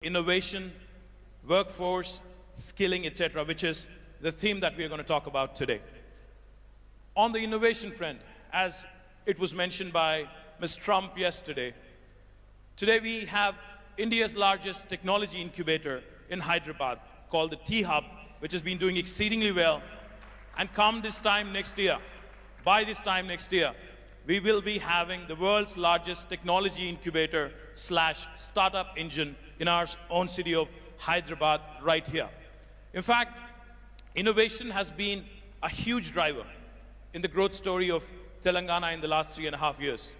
innovation, workforce, skilling, etc., which is the theme that we are going to talk about today. On the innovation front, as it was mentioned by Ms. Trump yesterday, today we have India's largest technology incubator in Hyderabad called the T-Hub, which has been doing exceedingly well. And come this time next year, by this time next year, we will be having the world's largest technology incubator / startup engine in our own city of Hyderabad right here. In fact, innovation has been a huge driver in the growth story of Telangana in the last 3.5 years.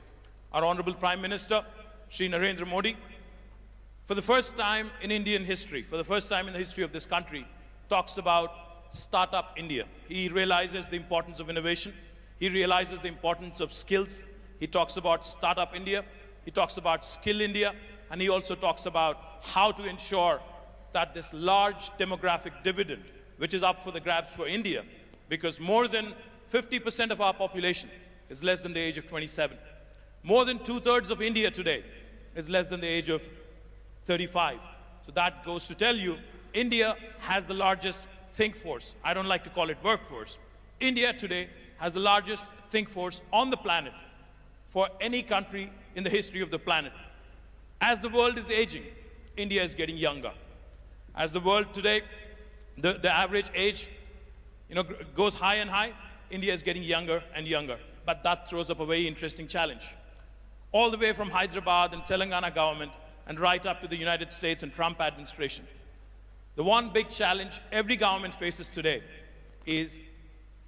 Our Honorable Prime Minister, Shri Narendra Modi, for the first time in Indian history, for the first time in the history of this country, talks about Startup India. He realizes the importance of innovation. He realizes the importance of skills. He talks about Startup India. He talks about Skill India. And he also talks about how to ensure that this large demographic dividend, which is up for the grabs for India, because more than 50% of our population is less than the age of 27. More than 2/3 of India today is less than the age of 35. So that goes to tell you, India has the largest think force. I don't like to call it workforce. India today has the largest think force on the planet for any country in the history of the planet. As the world is aging, India is getting younger. As the world today, the average age goes high and high, India is getting younger and younger. But that throws up a very interesting challenge. All the way from Hyderabad and Telangana government and right up to the United States and Trump administration. The one big challenge every government faces today is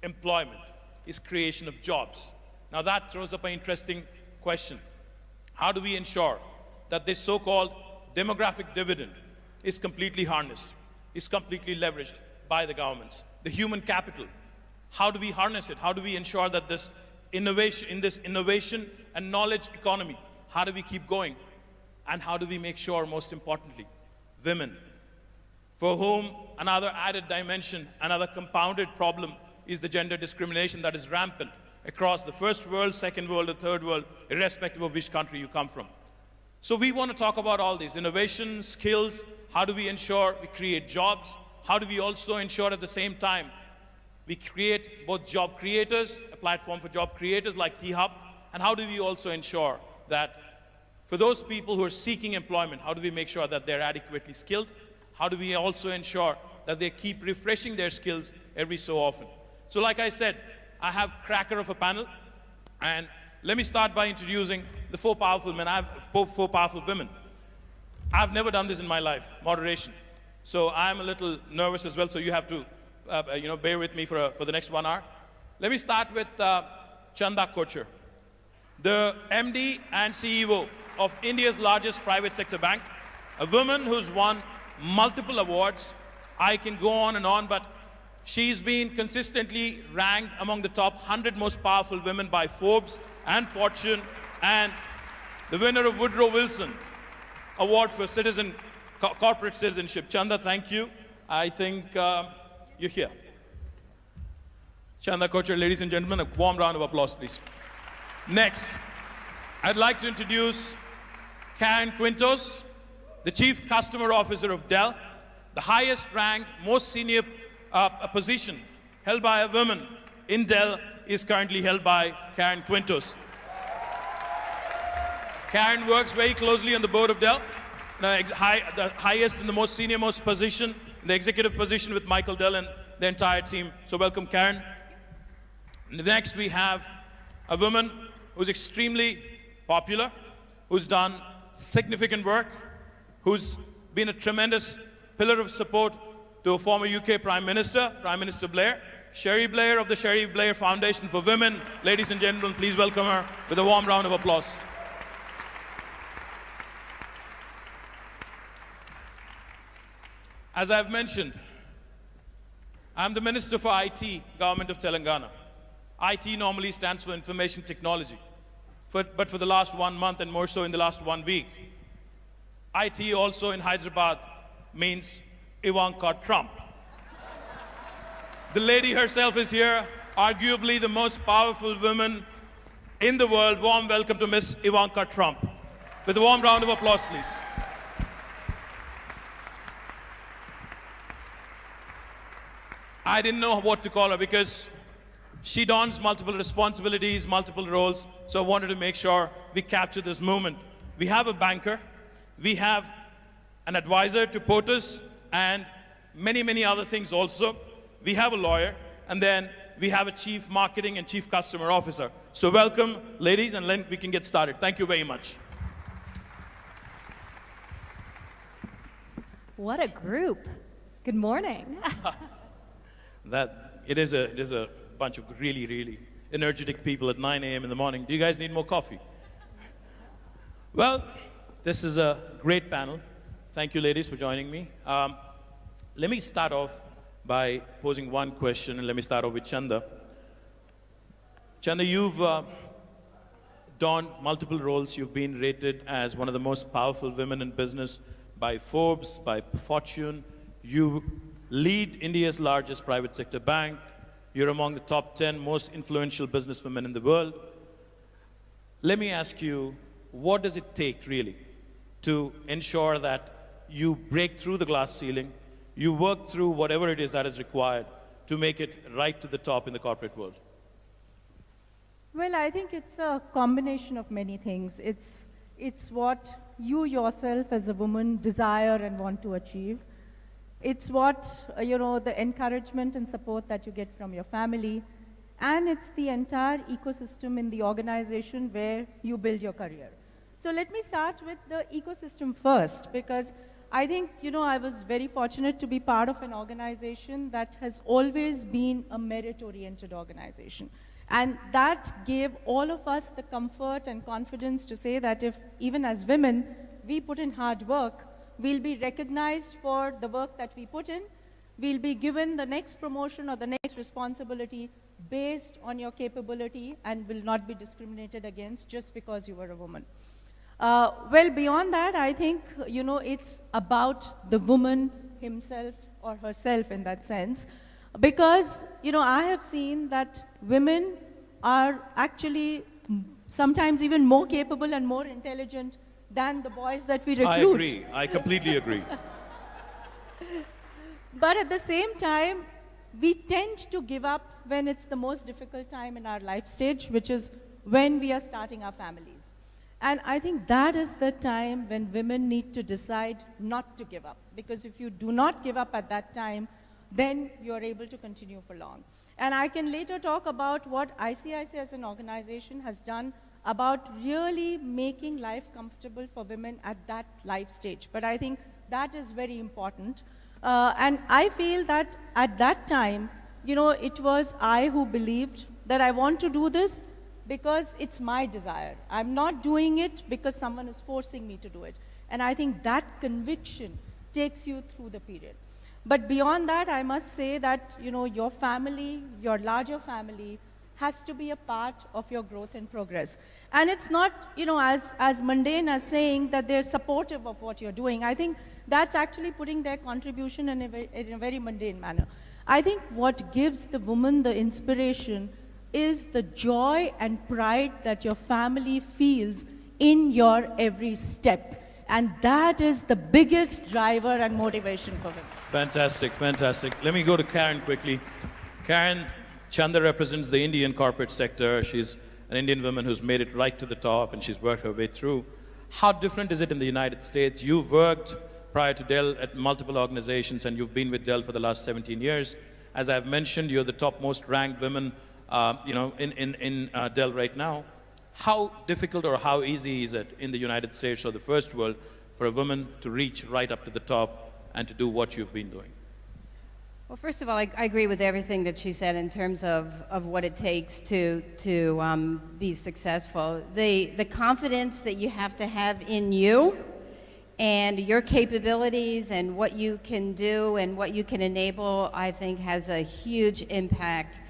employment, is creation of jobs. Now that throws up an interesting question. How do we ensure that this so-called demographic dividend is completely harnessed, is completely leveraged by the governments? The human capital, how do we harness it? How do we ensure that this innovation, in this innovation and knowledge economy, how do we keep going? And how do we make sure, most importantly, women, for whom another added dimension, another compounded problem is the gender discrimination that is rampant across the first world, second world, or third world, irrespective of which country you come from. So we want to talk about all these innovation, skills. How do we ensure we create jobs? How do we also ensure at the same time we create both job creators, a platform for job creators like T-Hub, and how do we also ensure that for those people who are seeking employment, how do we make sure that they're adequately skilled? How do we also ensure that they keep refreshing their skills every so often? So like I said, I have cracker of a panel, and let me start by introducing the 4 powerful men. I have 4 powerful women. I've never done this in my life, moderation. So I'm a little nervous as well, so you have to bear with me for the next 1 hour. Let me start with Chanda Kochhar, the MD and CEO of India's largest private sector bank, a woman who's won multiple awards. I can go on and on, but she's been consistently ranked among the top 100 most powerful women by Forbes and Fortune, and the winner of Woodrow Wilson Award for Corporate Citizenship. Chanda, thank you. I think you're here. Chanda Kochhar, ladies and gentlemen, a warm round of applause, please. Next, I'd like to introduce Karen Quintos, the Chief Customer Officer of Dell, the highest ranked, most senior position held by a woman in Dell is currently held by Karen Quintos. Karen works very closely on the board of Dell, the highest and the most senior position, the executive position with Michael Dell and the entire team. So welcome, Karen. Next, we have a woman who's extremely popular, who's done significant work, who's been a tremendous pillar of support to a former UK Prime Minister, Prime Minister Blair, Sherry Blair of the Sherry Blair Foundation for Women. Ladies and gentlemen, please welcome her with a warm round of applause. As I've mentioned, I'm the Minister for IT, Government of Telangana. IT normally stands for Information Technology, but for the last 1 month and more so in the last 1 week, IT also in Hyderabad means Ivanka Trump. The lady herself is here, arguably the most powerful woman in the world. Warm welcome to Miss Ivanka Trump. With a warm round of applause, please. I didn't know what to call her because she dons multiple responsibilities, multiple roles. So I wanted to make sure we capture this moment. We have a banker, we have an advisor to POTUS, and many, many other things also. We have a lawyer, and then we have a chief marketing and chief customer officer. So welcome, ladies, and then we can get started. Thank you very much. What a group. Good morning. It is a bunch of really, really energetic people at 9 a.m. in the morning. Do you guys need more coffee? Well, this is a great panel. Thank you, ladies, for joining me. Let me start off by posing one question, and let me start off with Chanda. Chanda, you've donned multiple roles. You've been rated as one of the most powerful women in business by Forbes, by Fortune. You lead India's largest private sector bank. You're among the top 10 most influential businesswomen in the world. Let me ask you, what does it take really to ensure that you break through the glass ceiling, you work through whatever it is that is required to make it right to the top in the corporate world? Well, I think it's a combination of many things. It's what you yourself as a woman desire and want to achieve. It's what, the encouragement and support that you get from your family. And it's the entire ecosystem in the organization where you build your career. So let me start with the ecosystem first, because I think, I was very fortunate to be part of an organization that has always been a merit-oriented organization. And that gave all of us the comfort and confidence to say that if, even as women, we put in hard work, we'll be recognized for the work that we put in. We'll be given the next promotion or the next responsibility based on your capability and will not be discriminated against just because you were a woman. Well, beyond that, I think, it's about the woman himself or herself in that sense. Because, I have seen that women are actually sometimes even more capable and more intelligent than the boys that we recruit. I agree. I completely agree. But at the same time, we tend to give up when it's the most difficult time in our life stage, which is when we are starting our families. And I think that is the time when women need to decide not to give up. Because if you do not give up at that time, then you're able to continue for long. And I can later talk about what ICICI as an organization has done about really making life comfortable for women at that life stage. But I think that is very important. And I feel that at that time, it was I who believed that I want to do this because it's my desire. I'm not doing it because someone is forcing me to do it. And I think that conviction takes you through the period. But beyond that, I must say that, your family, your larger family, has to be a part of your growth and progress. And it's not, as mundane as saying that they're supportive of what you're doing. I think that's actually putting their contribution in a very mundane manner. I think what gives the woman the inspiration is the joy and pride that your family feels in your every step. And that is the biggest driver and motivation for women. Fantastic, fantastic. Let me go to Karen quickly. Karen, Chanda represents the Indian corporate sector. She's an Indian woman who's made it right to the top, and she's worked her way through. How different is it in the United States? You've worked prior to Dell at multiple organizations, and you've been with Dell for the last 17 years. As I've mentioned, you're the top most ranked women in Dell right now. How difficult or how easy is it in the United States or the first world for a woman to reach right up to the top and to do what you've been doing? Well, first of all, I agree with everything that she said in terms of what it takes to be successful. The confidence that you have to have in you and your capabilities and what you can do and what you can enable, I think has a huge impact.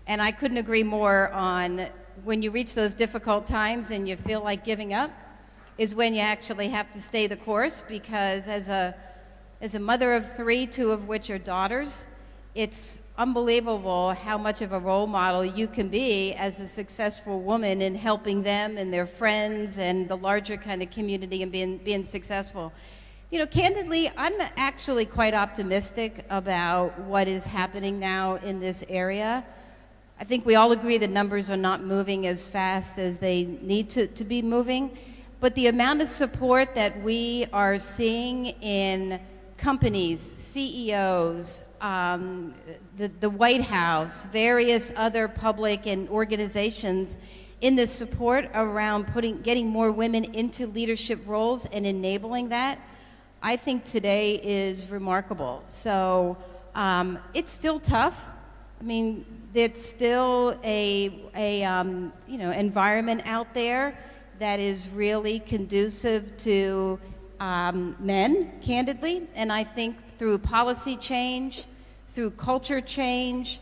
And I couldn't agree more on when you reach those difficult times and you feel like giving up is when you actually have to stay the course, because as a mother of three, two of which are daughters, it's unbelievable how much of a role model you can be as a successful woman in helping them and their friends and the larger kind of community and being successful. You know, candidly, I'm actually quite optimistic about what is happening now in this area. I think we all agree the numbers are not moving as fast as they need to be moving, but the amount of support that we are seeing in companies, CEOs, the White House, various other public and organizations in the support around getting more women into leadership roles and enabling that, I think today is remarkable. So it's still tough. I mean, there's still a environment out there that is really conducive to men, candidly. And I think through policy change, through culture change,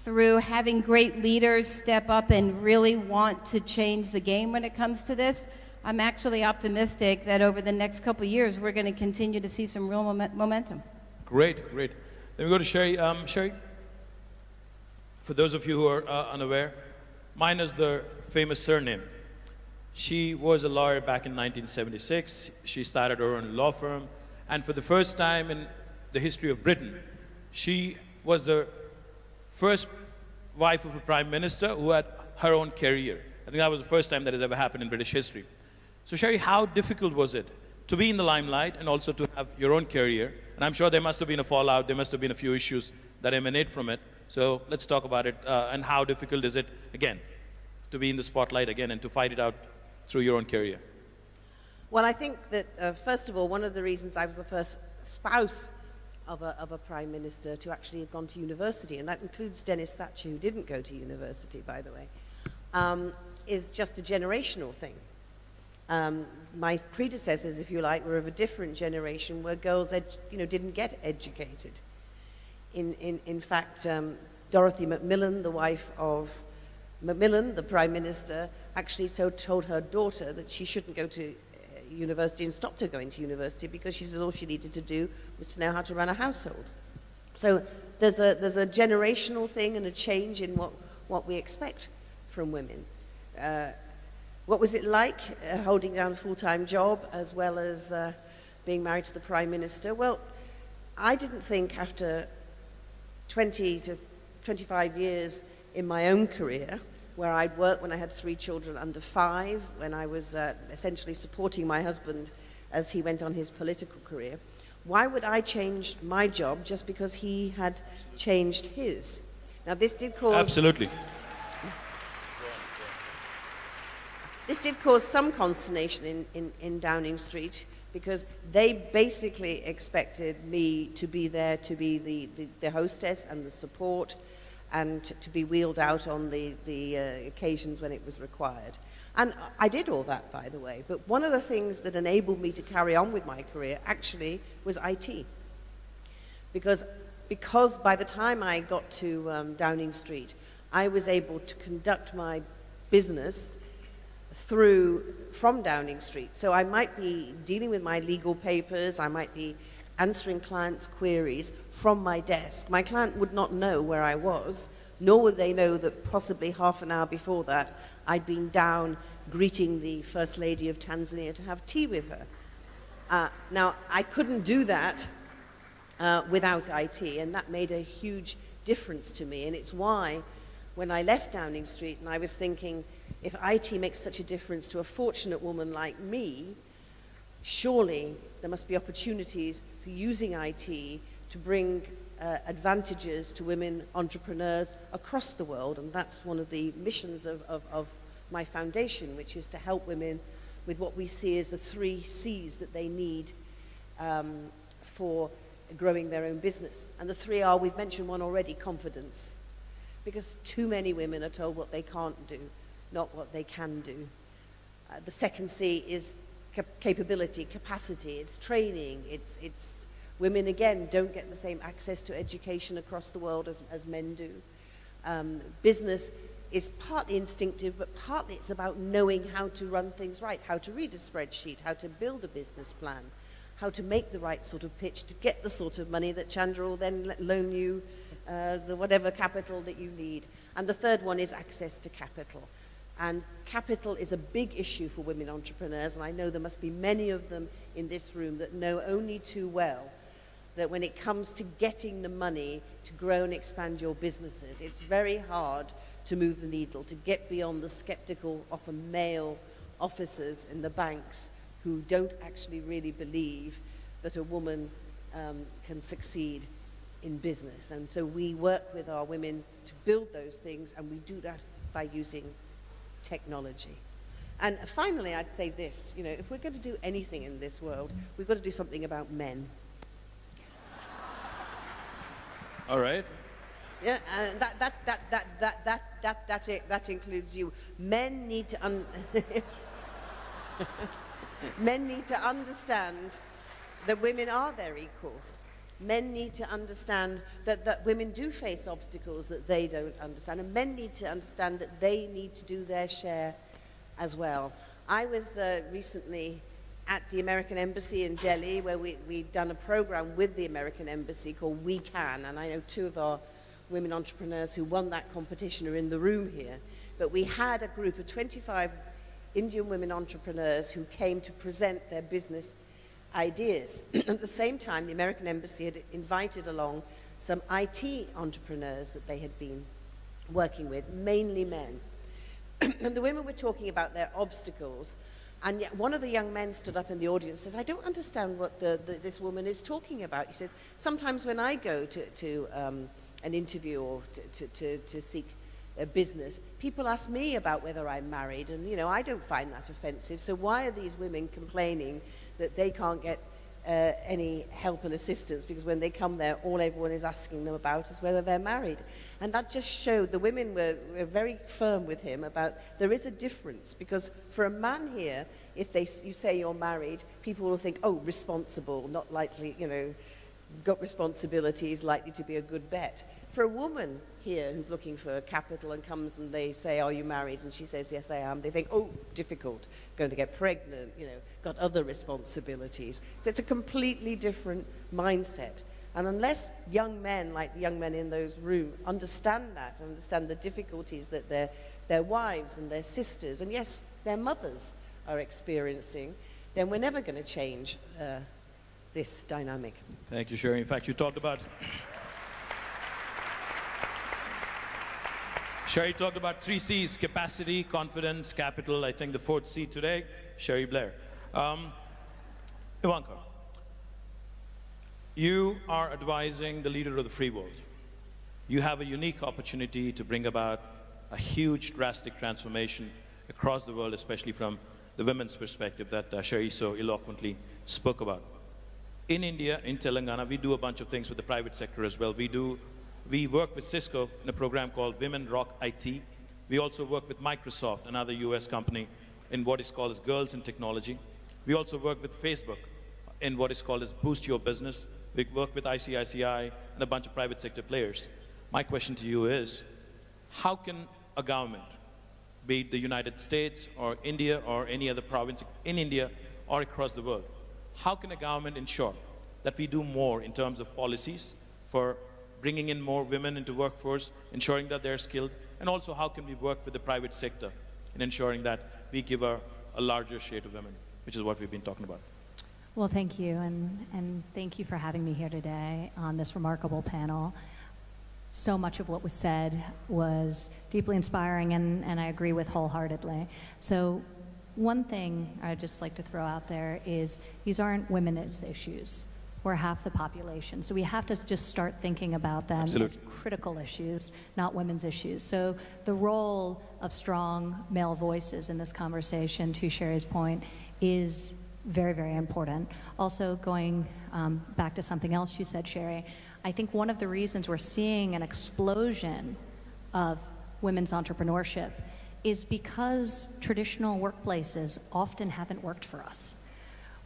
through having great leaders step up and really want to change the game when it comes to this, I'm actually optimistic that over the next couple of years, we're going to continue to see some real momentum. Great, great. Then we go to Sherry. Sherry, for those of you who are unaware, mine is the famous surname. She was a lawyer back in 1976. She started her own law firm. And for the first time in the history of Britain, she was the first wife of a prime minister who had her own career. I think that was the first time that has ever happened in British history. So Sherry, how difficult was it to be in the limelight and also to have your own career? And I'm sure there must have been a fallout, there must have been a few issues that emanate from it. So let's talk about it, and how difficult is it, again, to be in the spotlight again and to fight it out through your own career? Well, I think that, first of all, one of the reasons I was the first spouse of a prime minister to actually have gone to university, and that includes Dennis Thatcher, who didn't go to university, by the way, is just a generational thing. My predecessors, if you like, were of a different generation where girls didn't get educated. In fact, Dorothy Macmillan, the wife of Macmillan, the prime minister, actually told her daughter that she shouldn't go to university and stopped her going to university because she said all she needed to do was to know how to run a household. So there's a generational thing and a change in what we expect from women. What was it like holding down a full-time job as well as being married to the prime minister? Well, I didn't think after 20 to 25 years in my own career, where I'd worked when I had 3 children under 5, when I was essentially supporting my husband as he went on his political career, why would I change my job just because he had changed his? Now, this did cause... Absolutely. This did cause some consternation in Downing Street, because they basically expected me to be there to be the hostess and the support and to be wheeled out on the occasions when it was required. And I did all that, by the way, but one of the things that enabled me to carry on with my career actually was IT. Because by the time I got to Downing Street, I was able to conduct my business from Downing Street. So I might be dealing with my legal papers, I might be answering clients' queries from my desk. My client would not know where I was, nor would they know that possibly half an hour before that I'd been down greeting the First Lady of Tanzania to have tea with her. Now, I couldn't do that without IT, and that made a huge difference to me, and it's why when I left Downing Street and I was thinking, if IT makes such a difference to a fortunate woman like me, surely there must be opportunities for using IT to bring advantages to women entrepreneurs across the world. And that's one of the missions of my foundation, which is to help women with what we see as the 3 C's that they need for growing their own business. And the 3 are, we've mentioned one already, confidence. Because too many women are told what they can't do, not what they can do. The second C is capability, capacity, it's training, it's women, again, don't get the same access to education across the world as men do. Business is partly instinctive, but partly it's about knowing how to run things right, how to read a spreadsheet, how to build a business plan, how to make the right sort of pitch to get the sort of money that Chandra will then loan you, the whatever capital that you need. And the third one is access to capital. And capital is a big issue for women entrepreneurs, and I know there must be many of them in this room that know only too well that when it comes to getting the money to grow and expand your businesses, it's very hard to move the needle, to get beyond the skeptical, often male officers in the banks who don't actually really believe that a woman can succeed in business. And so we work with our women to build those things, and we do that by using technology. And finally, I'd say this, you know, if we're going to do anything in this world, we've got to do something about men. All right. Yeah, that includes you. Men need to men need to understand that women are their equals. Men need to understand that women do face obstacles that they don't understand, and men need to understand that they need to do their share as well. I was recently at the American Embassy in Delhi, where we'd done a program with the American Embassy called We Can, and I know two of our women entrepreneurs who won that competition are in the room here. But we had a group of 25 Indian women entrepreneurs who came to present their business ideas. At the same time, the American Embassy had invited along some IT entrepreneurs that they had been working with, mainly men. And the women were talking about their obstacles, and yet one of the young men stood up in the audience and says, I don't understand what this woman is talking about. He says, sometimes when I go to an interview or to seek a business, people ask me about whether I'm married, and you know, I don't find that offensive, so why are these women complaining that they can't get any help and assistance, because when they come there, all everyone is asking them about is whether they're married. And that just showed the women were very firm with him about there is a difference, because for a man here, if you say you're married, people will think, oh, responsible, not likely, you know, got responsibilities, likely to be a good bet. For a woman here who's looking for capital and comes and they say, are you married? And she says, yes, I am. They think, oh, difficult, going to get pregnant, you know, got other responsibilities. So it's a completely different mindset. And unless young men, like the young men in those rooms, understand that, understand the difficulties that their wives and their sisters, and yes, their mothers are experiencing, then we're never going to change this dynamic. Thank you, Sherry. In fact, you talked about... Sherry talked about 3 C's: capacity, confidence, capital. I think the 4th C today, Sherry Blair. Ivanka, you are advising the leader of the free world. You have a unique opportunity to bring about a huge, drastic transformation across the world, especially from the women's perspective that Sherry so eloquently spoke about. In India, in Telangana, we do a bunch of things with the private sector as well. We work with Cisco in a program called Women Rock IT. We also work with Microsoft, another US company, in what is called as Girls in Technology. We also work with Facebook in what is called as Boost Your Business. We work with ICICI and a bunch of private sector players. My question to you is, how can a government, be it the United States or India or any other province in India or across the world, how can a government ensure that we do more in terms of policies for bringing in more women into workforce, ensuring that they're skilled, and also how can we work with the private sector in ensuring that we give a larger share to women, which is what we've been talking about. Well, thank you, and thank you for having me here today on this remarkable panel. So much of what was said was deeply inspiring, and I agree with wholeheartedly. So one thing I'd just like to throw out there is these aren't women's issues. We're half the population. So we have to just start thinking about them as critical issues, not women's issues. So the role of strong male voices in this conversation, to Sherry's point, is very, very important. Also, going back to something else you said, Sherry, I think one of the reasons we're seeing an explosion of women's entrepreneurship is because traditional workplaces often haven't worked for us.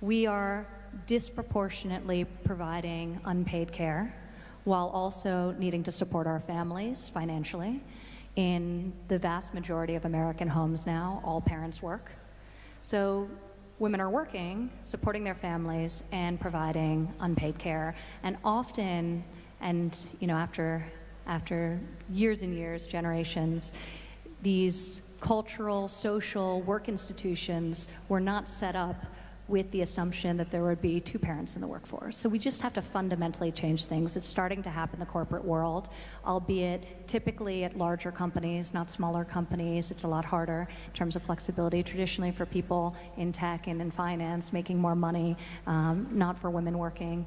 We are disproportionately providing unpaid care while also needing to support our families financially. In the vast majority of American homes now, all parents work. So women are working, supporting their families, and providing unpaid care. And often, and you know, after years and years, generations, these cultural, social, work institutions were not set up with the assumption that there would be two parents in the workforce. So we just have to fundamentally change things. It's starting to happen in the corporate world, albeit typically at larger companies, not smaller companies. It's a lot harder in terms of flexibility. Traditionally for people in tech and in finance, making more money, not for women working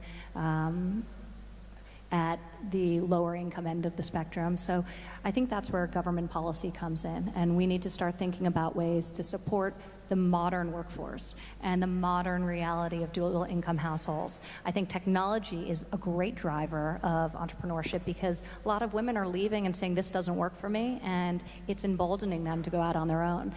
at the lower income end of the spectrum. So I think that's where government policy comes in, and we need to start thinking about ways to support the modern workforce and the modern reality of dual income households. I think technology is a great driver of entrepreneurship because a lot of women are leaving and saying this doesn't work for me, and it's emboldening them to go out on their own.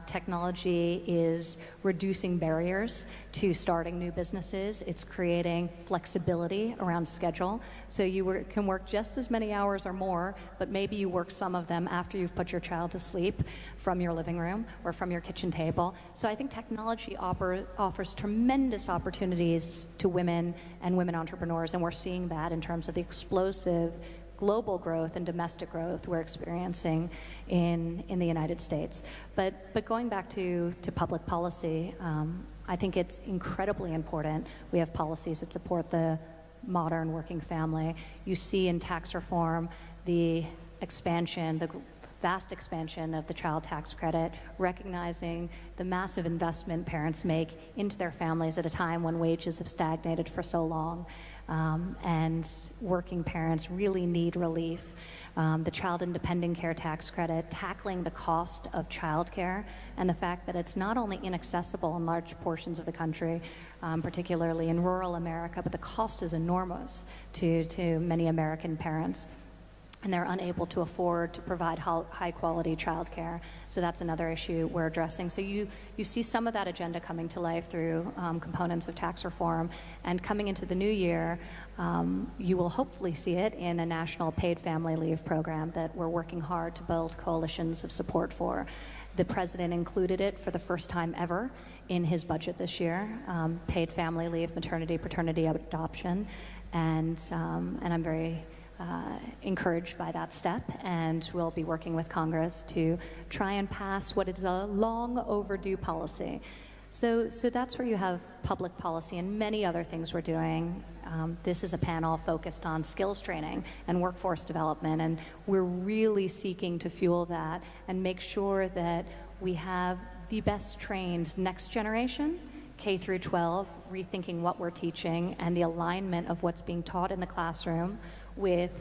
Technology is reducing barriers to starting new businesses. It's creating flexibility around schedule. So you can work just as many hours or more, but maybe you work some of them after you've put your child to sleep from your living room or from your kitchen table. So I think technology offers tremendous opportunities to women and women entrepreneurs, and we're seeing that in terms of the explosive global growth and domestic growth we're experiencing in the United States. But going back to public policy, I think it's incredibly important we have policies that support the modern working family. You see in tax reform the expansion, the vast expansion of the child tax credit, recognizing the massive investment parents make into their families at a time when wages have stagnated for so long, and working parents really need relief. The child independent care tax credit, tackling the cost of childcare and the fact that it's not only inaccessible in large portions of the country, particularly in rural America, but the cost is enormous to many American parents, and they're unable to afford to provide high-quality childcare. So that's another issue we're addressing. So you see some of that agenda coming to life through components of tax reform, and coming into the new year, you will hopefully see it in a national paid family leave program that we're working hard to build coalitions of support for. The president included it for the first time ever in his budget this year, paid family leave, maternity, paternity, adoption, and I'm very encouraged by that step, and we'll be working with Congress to try and pass what is a long overdue policy. So that's where you have public policy and many other things we're doing. This is a panel focused on skills training and workforce development, and we're really seeking to fuel that and make sure that we have the best trained next generation, K through 12, rethinking what we're teaching and the alignment of what's being taught in the classroom with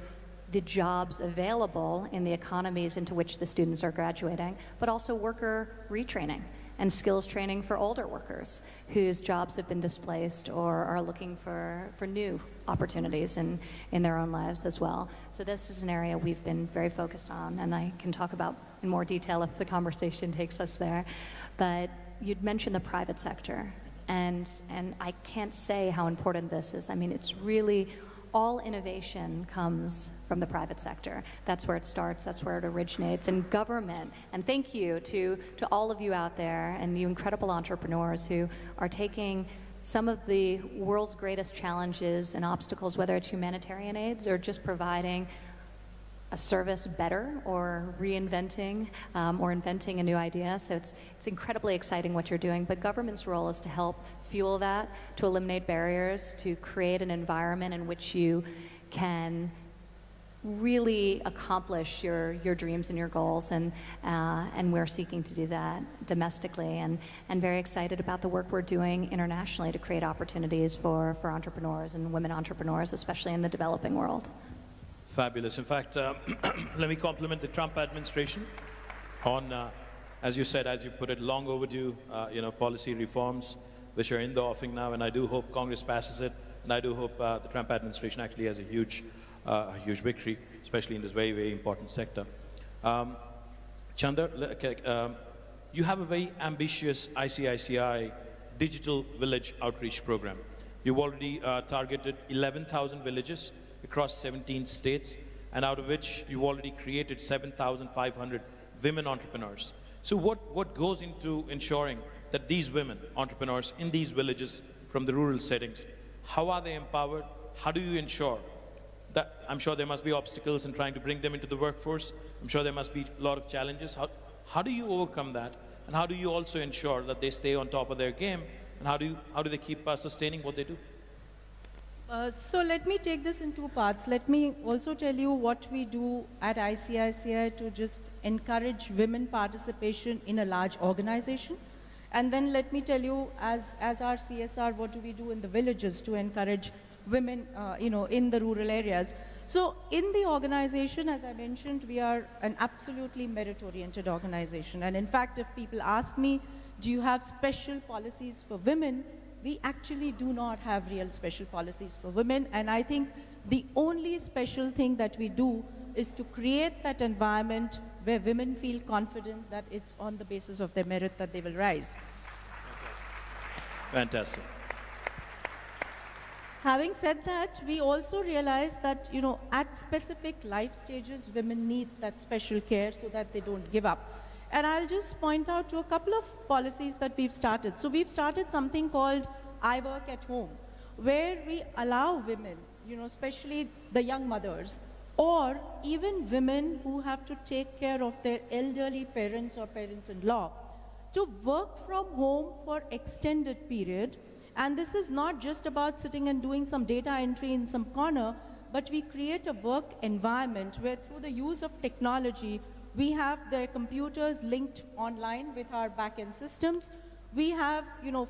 the jobs available in the economies into which the students are graduating, but also worker retraining and skills training for older workers whose jobs have been displaced or are looking for new opportunities in their own lives as well. So this is an area we've been very focused on, and I can talk about in more detail if the conversation takes us there. But you'd mentioned the private sector, and I can't say how important this is. I mean, it's really all innovation comes from the private sector. That's where it starts, that's where it originates. And government, and thank you to all of you out there and you incredible entrepreneurs who are taking some of the world's greatest challenges and obstacles, whether it's humanitarian aids or just providing a service better or reinventing or inventing a new idea. So it's incredibly exciting what you're doing, but government's role is to help fuel that, to eliminate barriers, to create an environment in which you can really accomplish your dreams and your goals, and we're seeking to do that domestically, and very excited about the work we're doing internationally to create opportunities for entrepreneurs and women entrepreneurs, especially in the developing world. Fabulous. In fact, let me compliment the Trump administration on, as you said, as you put it, long overdue, policy reforms which are in the offing now, and I do hope Congress passes it, and I do hope the Trump administration actually has a huge victory, especially in this very, very important sector. Chandra, you have a very ambitious ICICI digital village outreach program. You've already targeted 11,000 villages across 17 states, and out of which you've already created 7,500 women entrepreneurs. So what goes into ensuring that these women entrepreneurs in these villages from the rural settings, how are they empowered? How do you ensure that? I'm sure there must be obstacles in trying to bring them into the workforce. I'm sure there must be a lot of challenges. How do you overcome that? And how do you also ensure that they stay on top of their game? And how do they keep sustaining what they do? So let me take this in two parts. Let me also tell you what we do at ICICI to just encourage women participation in a large organization. And then let me tell you, as our CSR, what do we do in the villages to encourage women, in the rural areas. So in the organization, as I mentioned, we are an absolutely merit-oriented organization. And in fact, if people ask me, do you have special policies for women? We actually do not have real special policies for women. And I think the only special thing that we do is to create that environment where women feel confident that it's on the basis of their merit that they will rise. Fantastic. Having said that, we also realize that, at specific life stages, women need that special care so that they don't give up. And I'll just point out to a couple of policies that we've started. So we've started something called I Work at Home, where we allow women, especially the young mothers, or even women who have to take care of their elderly parents or parents-in-law, to work from home for extended period. And this is not just about sitting and doing some data entry in some corner, but we create a work environment where through the use of technology, we have their computers linked online with our back-end systems. We have,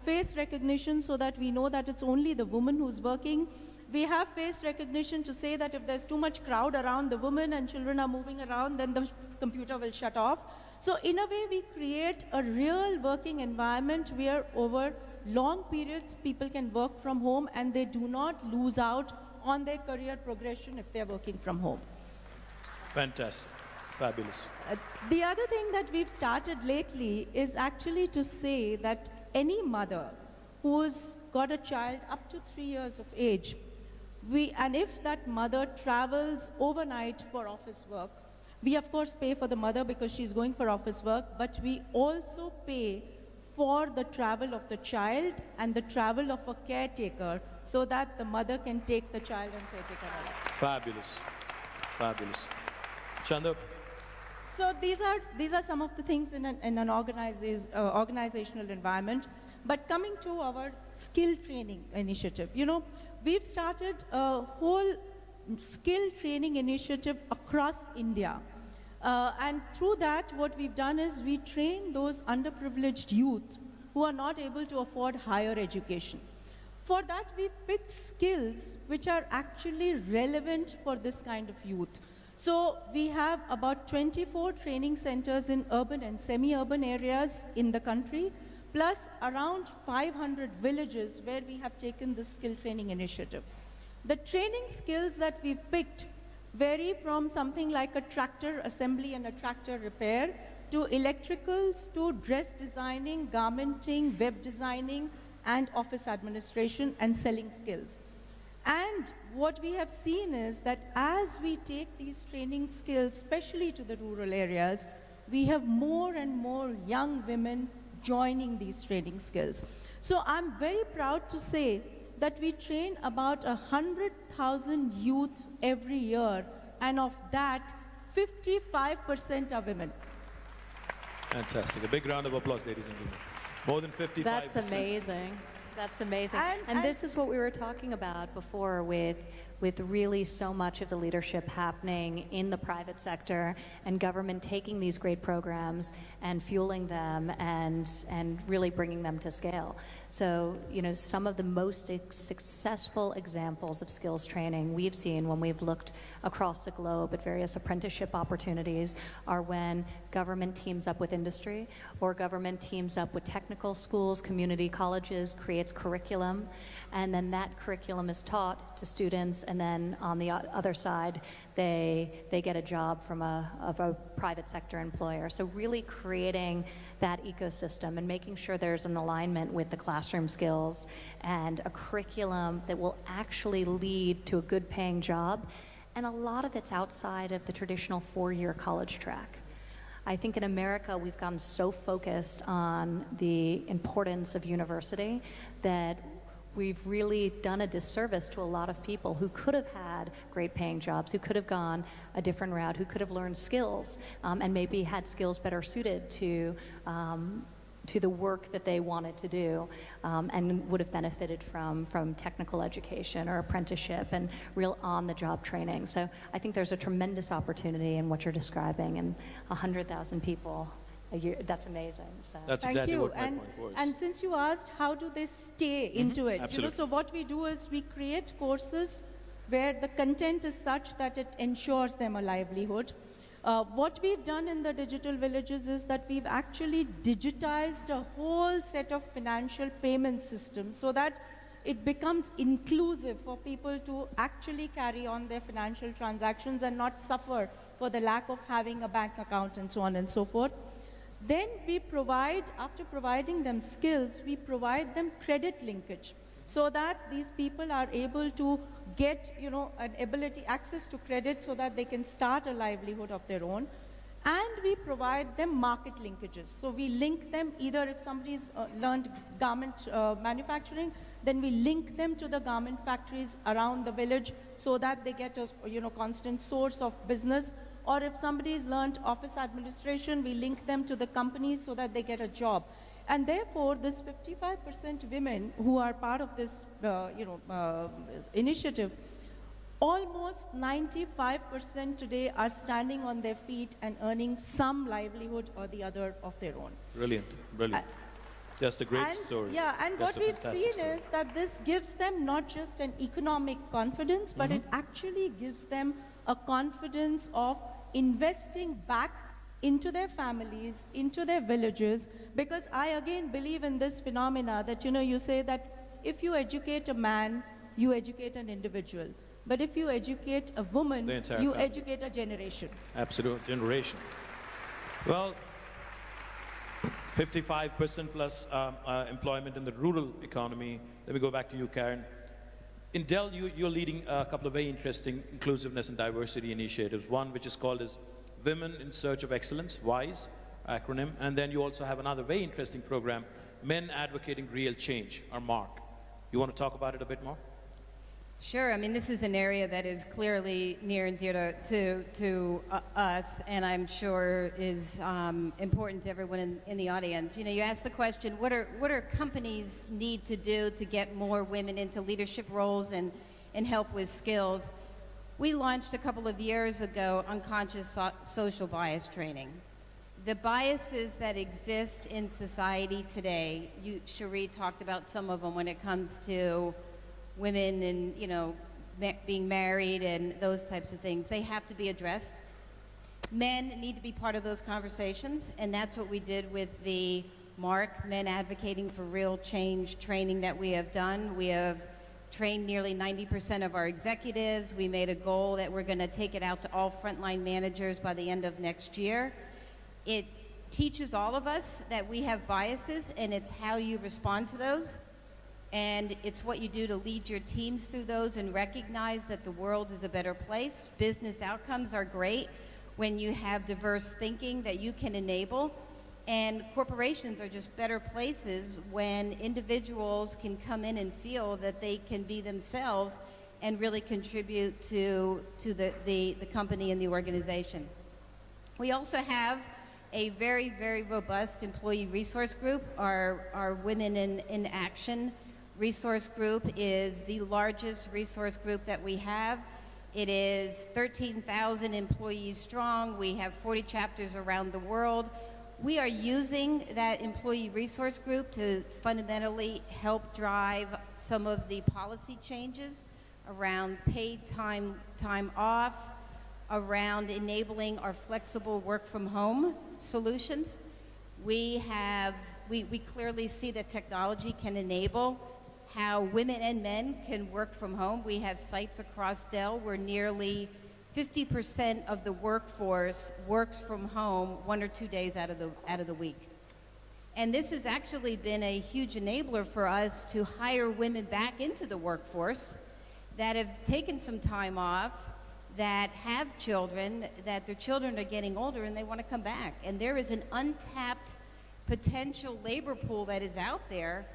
face recognition so that we know that it's only the woman who's working. We have face recognition to say that if there's too much crowd around the woman and children are moving around, then the computer will shut off. So in a way, we create a real working environment where over long periods people can work from home and they do not lose out on their career progression if they're working from home. Fantastic. Fabulous. The other thing that we've started lately is actually to say that any mother who's got a child up to 3 years of age, and if that mother travels overnight for office work, we of course pay for the mother because she's going for office work, but we also pay for the travel of the child and the travel of a caretaker so that the mother can take the child and caretaker along. Fabulous. Fabulous. Chandra? So these are some of the things in an organizational environment. But coming to our skill training initiative, we've started a whole skill training initiative across India. And through that, what we've done is we train those underprivileged youth who are not able to afford higher education. For that, we picked skills which are actually relevant for this kind of youth. So we have about 24 training centers in urban and semi-urban areas in the country, plus around 500 villages where we have taken this skill training initiative. The training skills that we've picked vary from something like a tractor assembly and a tractor repair to electricals to dress designing, garmenting, web designing, and office administration and selling skills. And what we have seen is that as we take these training skills, especially to the rural areas, we have more and more young women joining these training skills. So I'm very proud to say that we train about 100,000 youth every year, and of that, 55% are women. Fantastic. A big round of applause, ladies and gentlemen. More than 55%. That's amazing. That's amazing. And this is what we were talking about before with really so much of the leadership happening in the private sector and government taking these great programs and fueling them and really bringing them to scale. So, some of the most successful examples of skills training we've seen when we've looked across the globe at various apprenticeship opportunities are when government teams up with industry or government teams up with technical schools, community colleges, creates curriculum, and then that curriculum is taught to students, and then on the other side, they get a job from a private sector employer. So really creating that ecosystem and making sure there's an alignment with the classroom skills and a curriculum that will actually lead to a good paying job. And a lot of it's outside of the traditional 4-year college track. I think in America, we've gotten so focused on the importance of university that we've really done a disservice to a lot of people who could have had great paying jobs, who could have gone a different route, who could have learned skills, and maybe had skills better suited to the work that they wanted to do, and would have benefited from technical education or apprenticeship and real on-the-job training. So I think there's a tremendous opportunity in what you're describing, and 100,000 people a year, that's amazing. So. That's Thank exactly you. what my point was. And since you asked, how do they stay into it? Absolutely. So what we do is we create courses where the content is such that it ensures them a livelihood. What we've done in the digital villages is that we've actually digitized a whole set of financial payment systems so that it becomes inclusive for people to actually carry on their financial transactions and not suffer for the lack of having a bank account and so on and so forth. Then we provide, after providing them skills, we provide them credit linkage so that these people are able to get, an ability, access to credit so that they can start a livelihood of their own. And we provide them market linkages. So we link them, either if somebody's learned garment manufacturing, then we link them to the garment factories around the village so that they get a constant source of business. Or if somebody's learned office administration, we link them to the companies so that they get a job. And therefore, this 55% women who are part of this initiative, almost 95% today are standing on their feet and earning some livelihood or the other of their own. Brilliant, brilliant. That's a great story. Yeah, and That's what a we've fantastic seen story. is that this gives them not just an economic confidence, but it actually gives them a confidence of investing back into their families, into their villages, because I again believe in this phenomena that, you say that if you educate a man, you educate an individual. But if you educate a woman, The entire you family. educate a generation. Absolute generation. Well, 55% plus employment in the rural economy. Let me go back to you, Karen. In Dell, you're leading a couple of very interesting inclusiveness and diversity initiatives. One which is called as Women in Search of Excellence, WISE acronym. And then you also have another very interesting program, Men Advocating Real Change, or MARC. You want to talk about it a bit more? Sure. I mean, this is an area that is clearly near and dear to us, and I'm sure is important to everyone in the audience. You asked the question, what are companies need to do to get more women into leadership roles and help with skills? We launched a couple of years ago unconscious social bias training. The biases that exist in society today, Cherie talked about some of them when it comes to women and, being married and those types of things. They have to be addressed. Men need to be part of those conversations, and that's what we did with the MARC, Men Advocating for Real Change training that we have done. We have trained nearly 90% of our executives. We made a goal that we're going to take it out to all frontline managers by the end of next year. It teaches all of us that we have biases, and it's how you respond to those. And it's what you do to lead your teams through those and recognize that the world is a better place. Business outcomes are great when you have diverse thinking that you can enable. And corporations are just better places when individuals can come in and feel that they can be themselves and really contribute to the company and the organization. We also have a very, very robust employee resource group. Our Women in Action resource group is the largest resource group that we have. It is 13,000 employees strong. We have 40 chapters around the world. We are using that employee resource group to fundamentally help drive some of the policy changes around paid time off, around enabling our flexible work from home solutions. We clearly see that technology can enable how women and men can work from home. We have sites across Dell where nearly 50% of the workforce works from home 1 or 2 days out of the week. And this has actually been a huge enabler for us to hire women back into the workforce that have taken some time off, that have children, that their children are getting older and they want to come back. And there is an untapped potential labor pool that is out there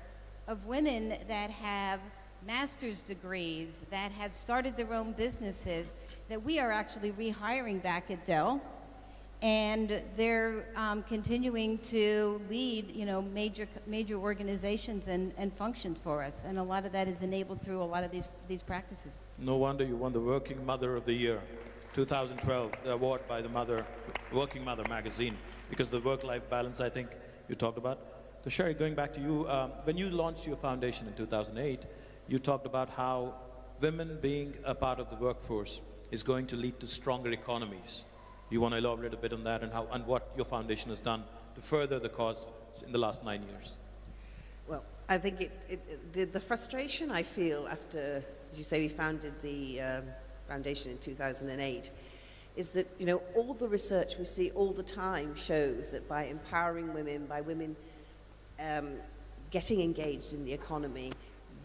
of women that have master's degrees, that have started their own businesses, that we are actually rehiring back at Dell. And they're continuing to lead, major organizations and functions for us. And a lot of that is enabled through a lot of these practices. No wonder you won the Working Mother of the Year, 2012, the award by the Working Mother magazine, because the work-life balance, I think, you talked about. So Sherry, going back to you, when you launched your foundation in 2008, you talked about how women being a part of the workforce is going to lead to stronger economies. You want to elaborate a bit on that and what your foundation has done to further the cause in the last 9 years? Well, I think the frustration I feel after, as you say, we founded the foundation in 2008, is that, all the research we see all the time shows that by empowering women, by women getting engaged in the economy,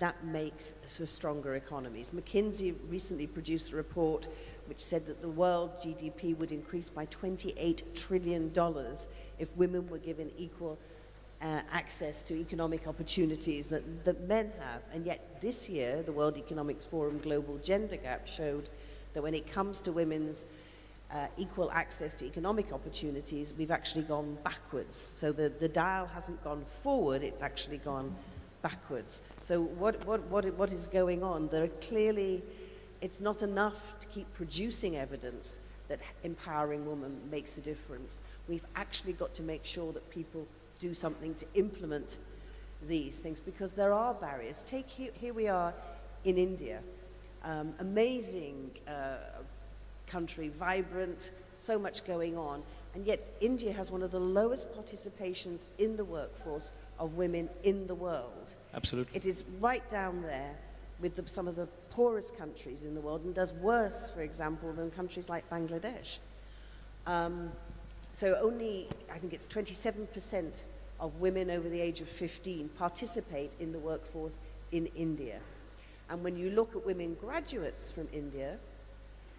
that makes for stronger economies. McKinsey recently produced a report which said that the world GDP would increase by $28 trillion if women were given equal access to economic opportunities that men have. And yet this year, the World Economics Forum Global Gender Gap showed that when it comes to women's equal access to economic opportunities, we've actually gone backwards. So the dial hasn't gone forward, it's actually gone backwards. So what is going on? There are clearly, it's not enough to keep producing evidence that empowering women makes a difference. We've actually got to make sure that people do something to implement these things, because there are barriers. Take here we are in India, amazing country, vibrant, so much going on, and yet India has one of the lowest participations in the workforce of women in the world. Absolutely. It is right down there with some of the poorest countries in the world, and does worse, for example, than countries like Bangladesh. So only, I think it's 27% of women over the age of 15 participate in the workforce in India. And when you look at women graduates from India,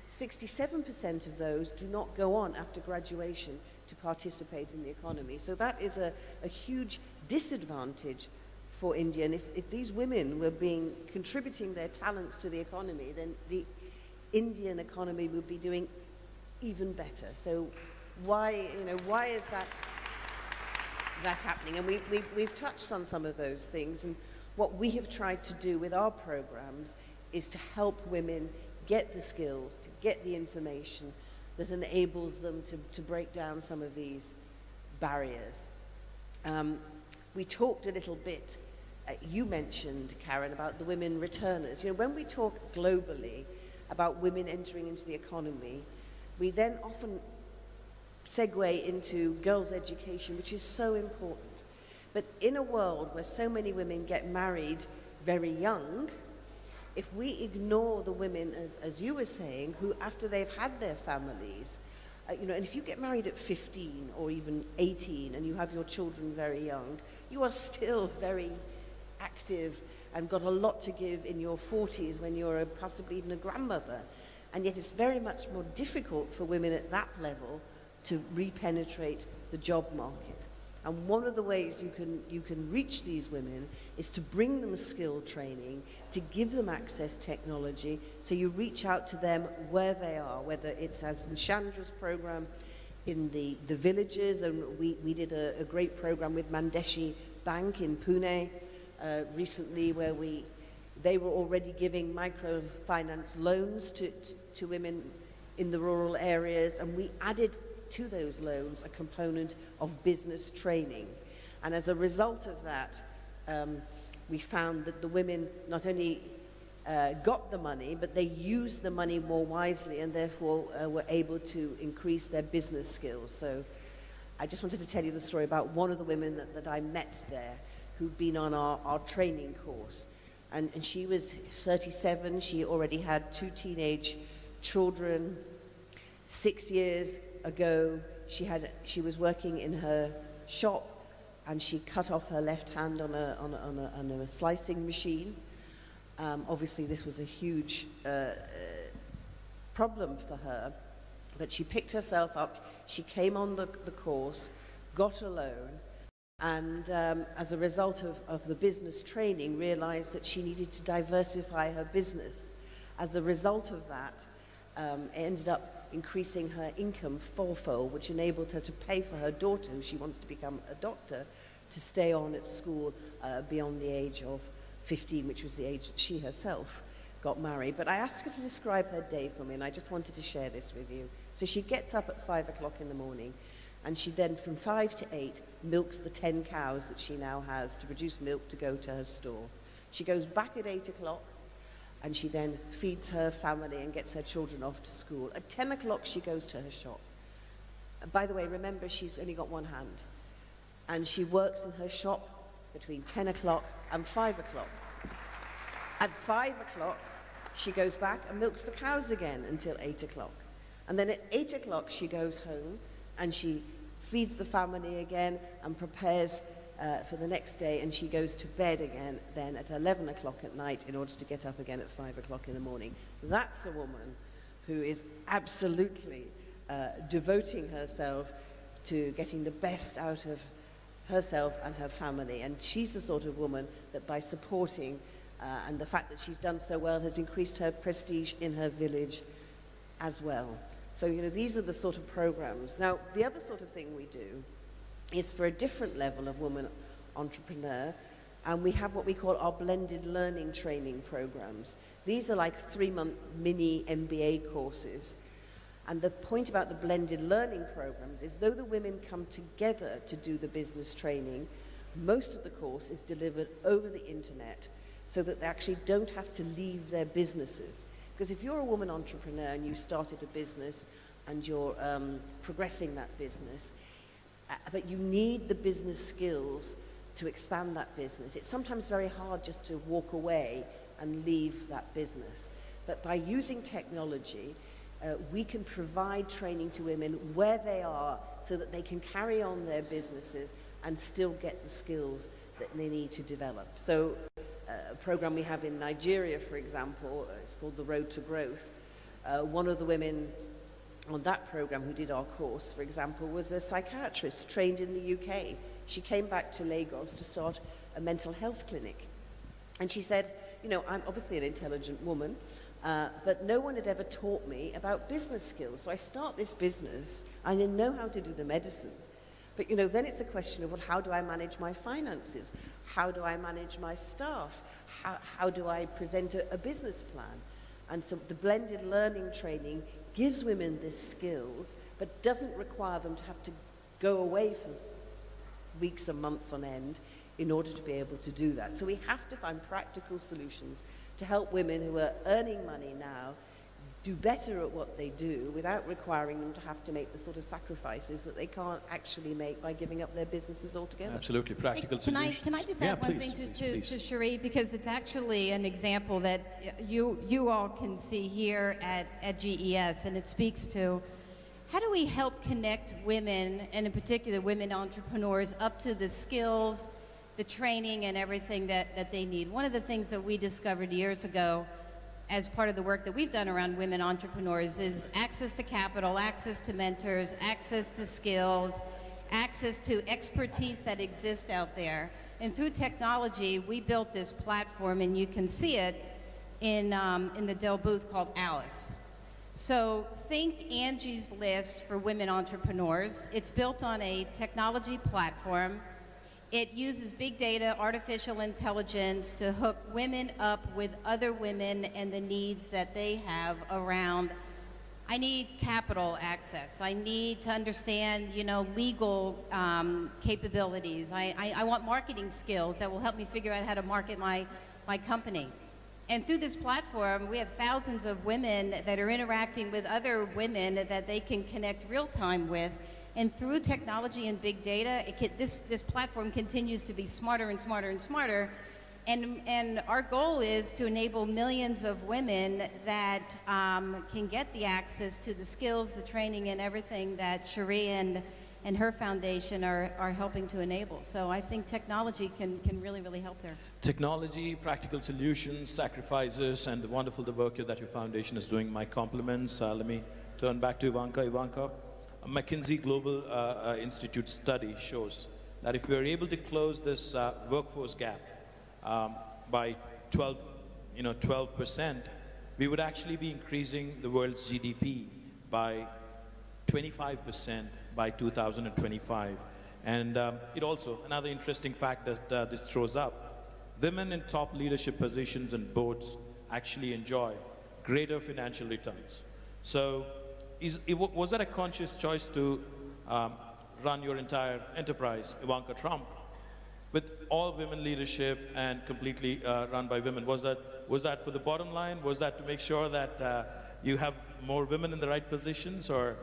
67% of those do not go on after graduation to participate in the economy. So that is a huge disadvantage for India. And if these women were contributing their talents to the economy, then the Indian economy would be doing even better. So why is that happening? And we've touched on some of those things. And what we have tried to do with our programs is to help women get the skills, to get the information that enables them to break down some of these barriers. We talked a little bit, you mentioned, Karen, about the women returners. When we talk globally about women entering into the economy, we then often segue into girls' education, which is so important. But in a world where so many women get married very young, if we ignore the women, as you were saying, who after they've had their families, and if you get married at 15 or even 18 and you have your children very young, you are still very active and got a lot to give in your 40s when you're possibly even a grandmother. And yet it's very much more difficult for women at that level to repenetrate the job market. And one of the ways you can reach these women is to bring them skill training, to give them access technology, so you reach out to them where they are, whether it's as in Chandra's program in the villages, and we did a great program with Mandeshi Bank in Pune recently, where they were already giving microfinance loans to women in the rural areas, and we added to those loans a component of business training. And as a result of that, we found that the women not only got the money, but they used the money more wisely, and therefore were able to increase their business skills. So I just wanted to tell you the story about one of the women that I met there, who'd been on our training course. And she was 37, she already had 2 teenage children. 6 years ago, she was working in her shop, and she cut off her left hand on a slicing machine. Obviously, this was a huge problem for her, but she picked herself up. She came on the course, got a loan, And as a result of the business training, realized that she needed to diversify her business. As a result of that, it ended up increasing her income fourfold, which enabled her to pay for her daughter, who she wants to become a doctor, to stay on at school beyond the age of 15, which was the age that she herself got married. But I asked her to describe her day for me, and I just wanted to share this with you. So she gets up at 5 o'clock in the morning, and she then, from 5 to 8, milks the 10 cows that she now has to produce milk to go to her store. She goes back at 8 o'clock, and she then feeds her family and gets her children off to school. At 10 o'clock, she goes to her shop. And by the way, remember, she's only got one hand. And she works in her shop between 10 o'clock and 5 o'clock. At 5 o'clock, she goes back and milks the cows again until 8 o'clock. And then at 8 o'clock, she goes home and she feeds the family again and prepares for the next day, and she goes to bed again then at 11 o'clock at night in order to get up again at 5 o'clock in the morning. That's a woman who is absolutely devoting herself to getting the best out of herself and her family. And she's the sort of woman that, by supporting and the fact that she's done so well, has increased her prestige in her village as well. So, you know, these are the sort of programs. Now, the other sort of thing we do is for a different level of woman entrepreneur, and we have what we call our blended learning training programs. These are like 3-month mini MBA courses. And the point about the blended learning programs is, though the women come together to do the business training, most of the course is delivered over the internet so that they actually don't have to leave their businesses. Because if you're a woman entrepreneur and you started a business and you're progressing that business, but you need the business skills to expand that business, it's sometimes very hard just to walk away and leave that business. But by using technology, we can provide training to women where they are so that they can carry on their businesses and still get the skills that they need to develop. So a program we have in Nigeria, for example, it's called The Road to Growth. One of the women on that program who did our course, for example, was a psychiatrist trained in the UK. She came back to Lagos to start a mental health clinic. And she said, you know, I'm obviously an intelligent woman, but no one had ever taught me about business skills. So I start this business, I know how to do the medicine. But, you know, then it's a question of, well, how do I manage my finances? How do I manage my staff? How do I present a business plan? And so the blended learning training gives women these skills, but doesn't require them to have to go away for weeks and months on end in order to be able to do that. So we have to find practical solutions to help women who are earning money now do better at what they do without requiring them to have to make the sort of sacrifices that they can't actually make by giving up their businesses altogether. Absolutely, practical solutions. Can I just add one thing to Cherie, because it's actually an example that you all can see here at GES, and it speaks to how do we help connect women, and in particular women entrepreneurs, up to the skills, the training, and everything that they need. One of the things that we discovered years ago as part of the work that we've done around women entrepreneurs is access to capital, access to mentors, access to skills, access to expertise that exists out there. And through technology, we built this platform, and you can see it in the Dell booth, called Alice. So think Angie's List for women entrepreneurs. It's built on a technology platform. It uses big data, artificial intelligence to hook women up with other women and the needs that they have around, I need capital access. I need to understand, you know, legal capabilities. I want marketing skills that will help me figure out how to market my company. And through this platform, we have thousands of women that are interacting with other women that they can connect real time with. And through technology and big data, this platform continues to be smarter and smarter and smarter. And our goal is to enable millions of women that can get the access to the skills, the training, and everything that Cherie and her foundation are helping to enable. So I think technology can really, really help there. Technology, practical solutions, sacrifices, and the wonderful work that your foundation is doing. My compliments. Let me turn back to Ivanka. Ivanka, a McKinsey Global Institute study shows that if we are able to close this workforce gap by 12%, we would actually be increasing the world's GDP by 25% by 2025. And it also, another interesting fact that this throws up, women in top leadership positions and boards actually enjoy greater financial returns. So was that a conscious choice to run your entire enterprise, Ivanka Trump, with all women leadership and completely run by women? Was that for the bottom line? Was that to make sure that you have more women in the right positions, or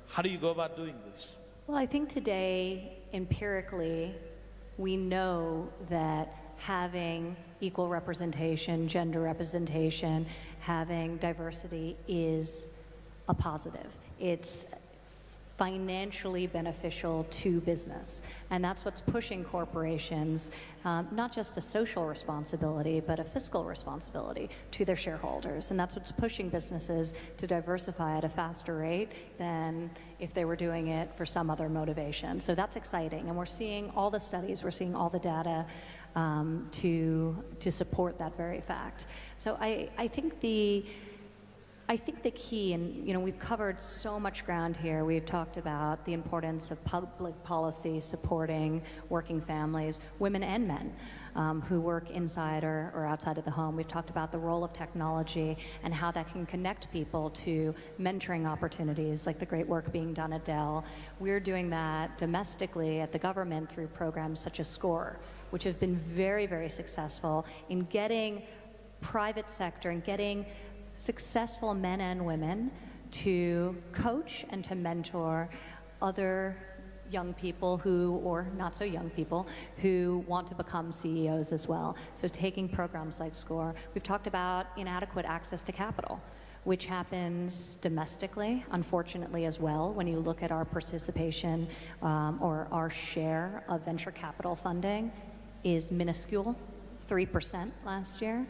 how do you go about doing this? Well, I think today, empirically, we know that having equal representation, gender representation, having diversity is a positive. It's financially beneficial to business. And that's what's pushing corporations, not just a social responsibility, but a fiscal responsibility to their shareholders. And that's what's pushing businesses to diversify at a faster rate than if they were doing it for some other motivation. So that's exciting. And we're seeing all the studies, we're seeing all the data to support that very fact. So I think the key, and we've covered so much ground here. We've talked about the importance of public policy supporting working families, women and men who work inside or outside of the home. We've talked about the role of technology and how that can connect people to mentoring opportunities, like the great work being done at Dell. We're doing that domestically at the government through programs such as SCORE, which have been very, very successful in getting private sector and getting successful men and women to coach and to mentor other young people or not so young people, who want to become CEOs as well. So taking programs like SCORE. We've talked about inadequate access to capital, which happens domestically, unfortunately, as well. When you look at our participation or our share of venture capital funding is minuscule, 3% last year.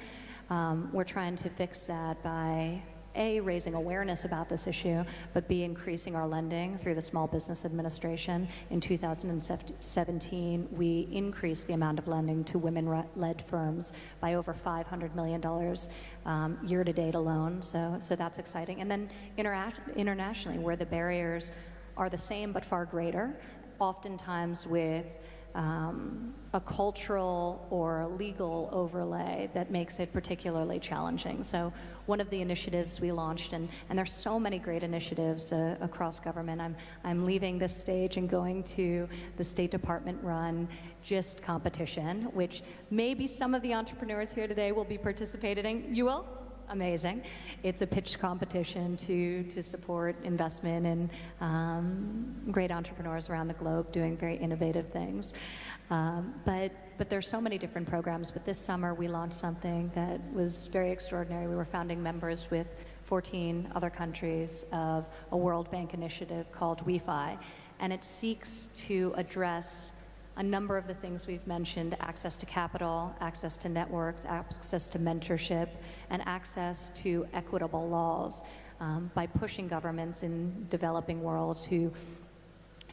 We're trying to fix that by A, raising awareness about this issue, but B, increasing our lending through the Small Business Administration. In 2017, we increased the amount of lending to women-led firms by over $500 million year to date alone, so that's exciting. And then internationally, where the barriers are the same but far greater, oftentimes with a cultural or legal overlay that makes it particularly challenging. So one of the initiatives we launched, and there's so many great initiatives across government. I'm leaving this stage and going to the State Department run GIST competition, which maybe some of the entrepreneurs here today will be participating in. You will? Amazing. It's a pitch competition to support investment in great entrepreneurs around the globe doing very innovative things. But there's so many different programs. But this summer we launched something that was very extraordinary. We were founding members with 14 other countries of a World Bank initiative called WeFi, and it seeks to address a number of the things we've mentioned: access to capital, access to networks, access to mentorship, and access to equitable laws by pushing governments in developing worlds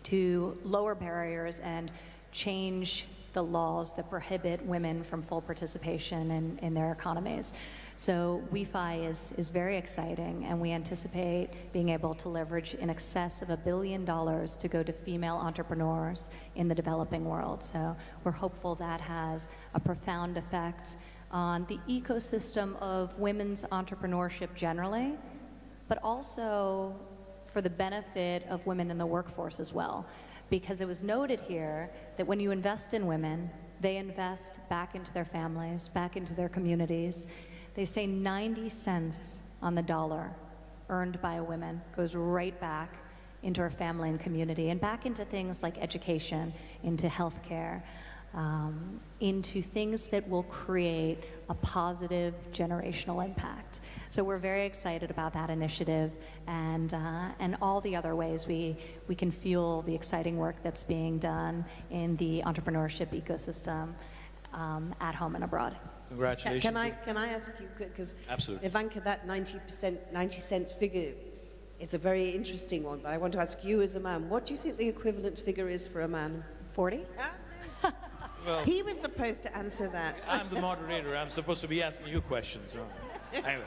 to lower barriers and change the laws that prohibit women from full participation in their economies. So WeFi is very exciting, and we anticipate being able to leverage in excess of $1 billion to go to female entrepreneurs in the developing world. So we're hopeful that has a profound effect on the ecosystem of women's entrepreneurship generally, but also for the benefit of women in the workforce as well. Because it was noted here that when you invest in women, they invest back into their families, back into their communities. They say 90 cents on the dollar earned by a woman goes right back into her family and community, and back into things like education, into healthcare, into things that will create a positive generational impact. So we're very excited about that initiative and all the other ways we can fuel the exciting work that's being done in the entrepreneurship ecosystem at home and abroad. Congratulations. Can I ask you, because Absolutely. Ivanka, that 90 cent figure is a very interesting one, but I want to ask you as a man, what do you think the equivalent figure is for a man? 40? Huh? Well, He was supposed to answer that. I'm the moderator. I'm supposed to be asking you questions. Anyways,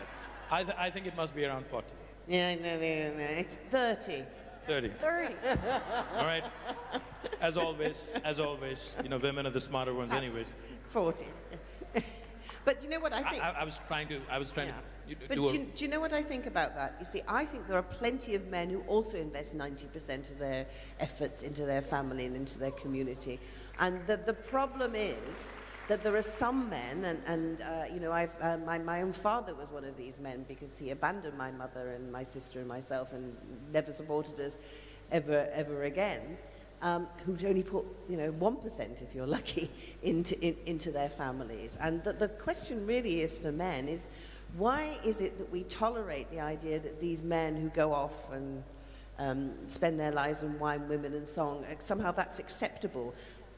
I think it must be around 40. Yeah, no, it's 30. 30. 30. All right. As always, women are the smarter ones anyways. 40. But you know what I think? I was trying to But do you know what I think about that? You see, I think there are plenty of men who also invest 90% of their efforts into their family and into their community. And the problem is that there are some men, and my own father was one of these men because he abandoned my mother and my sister and myself and never supported us ever again. Who'd only put 1%, if you're lucky, into their families. And the question really is for men is, why is it that we tolerate the idea that these men who go off and spend their lives on wine, women and song, somehow that's acceptable?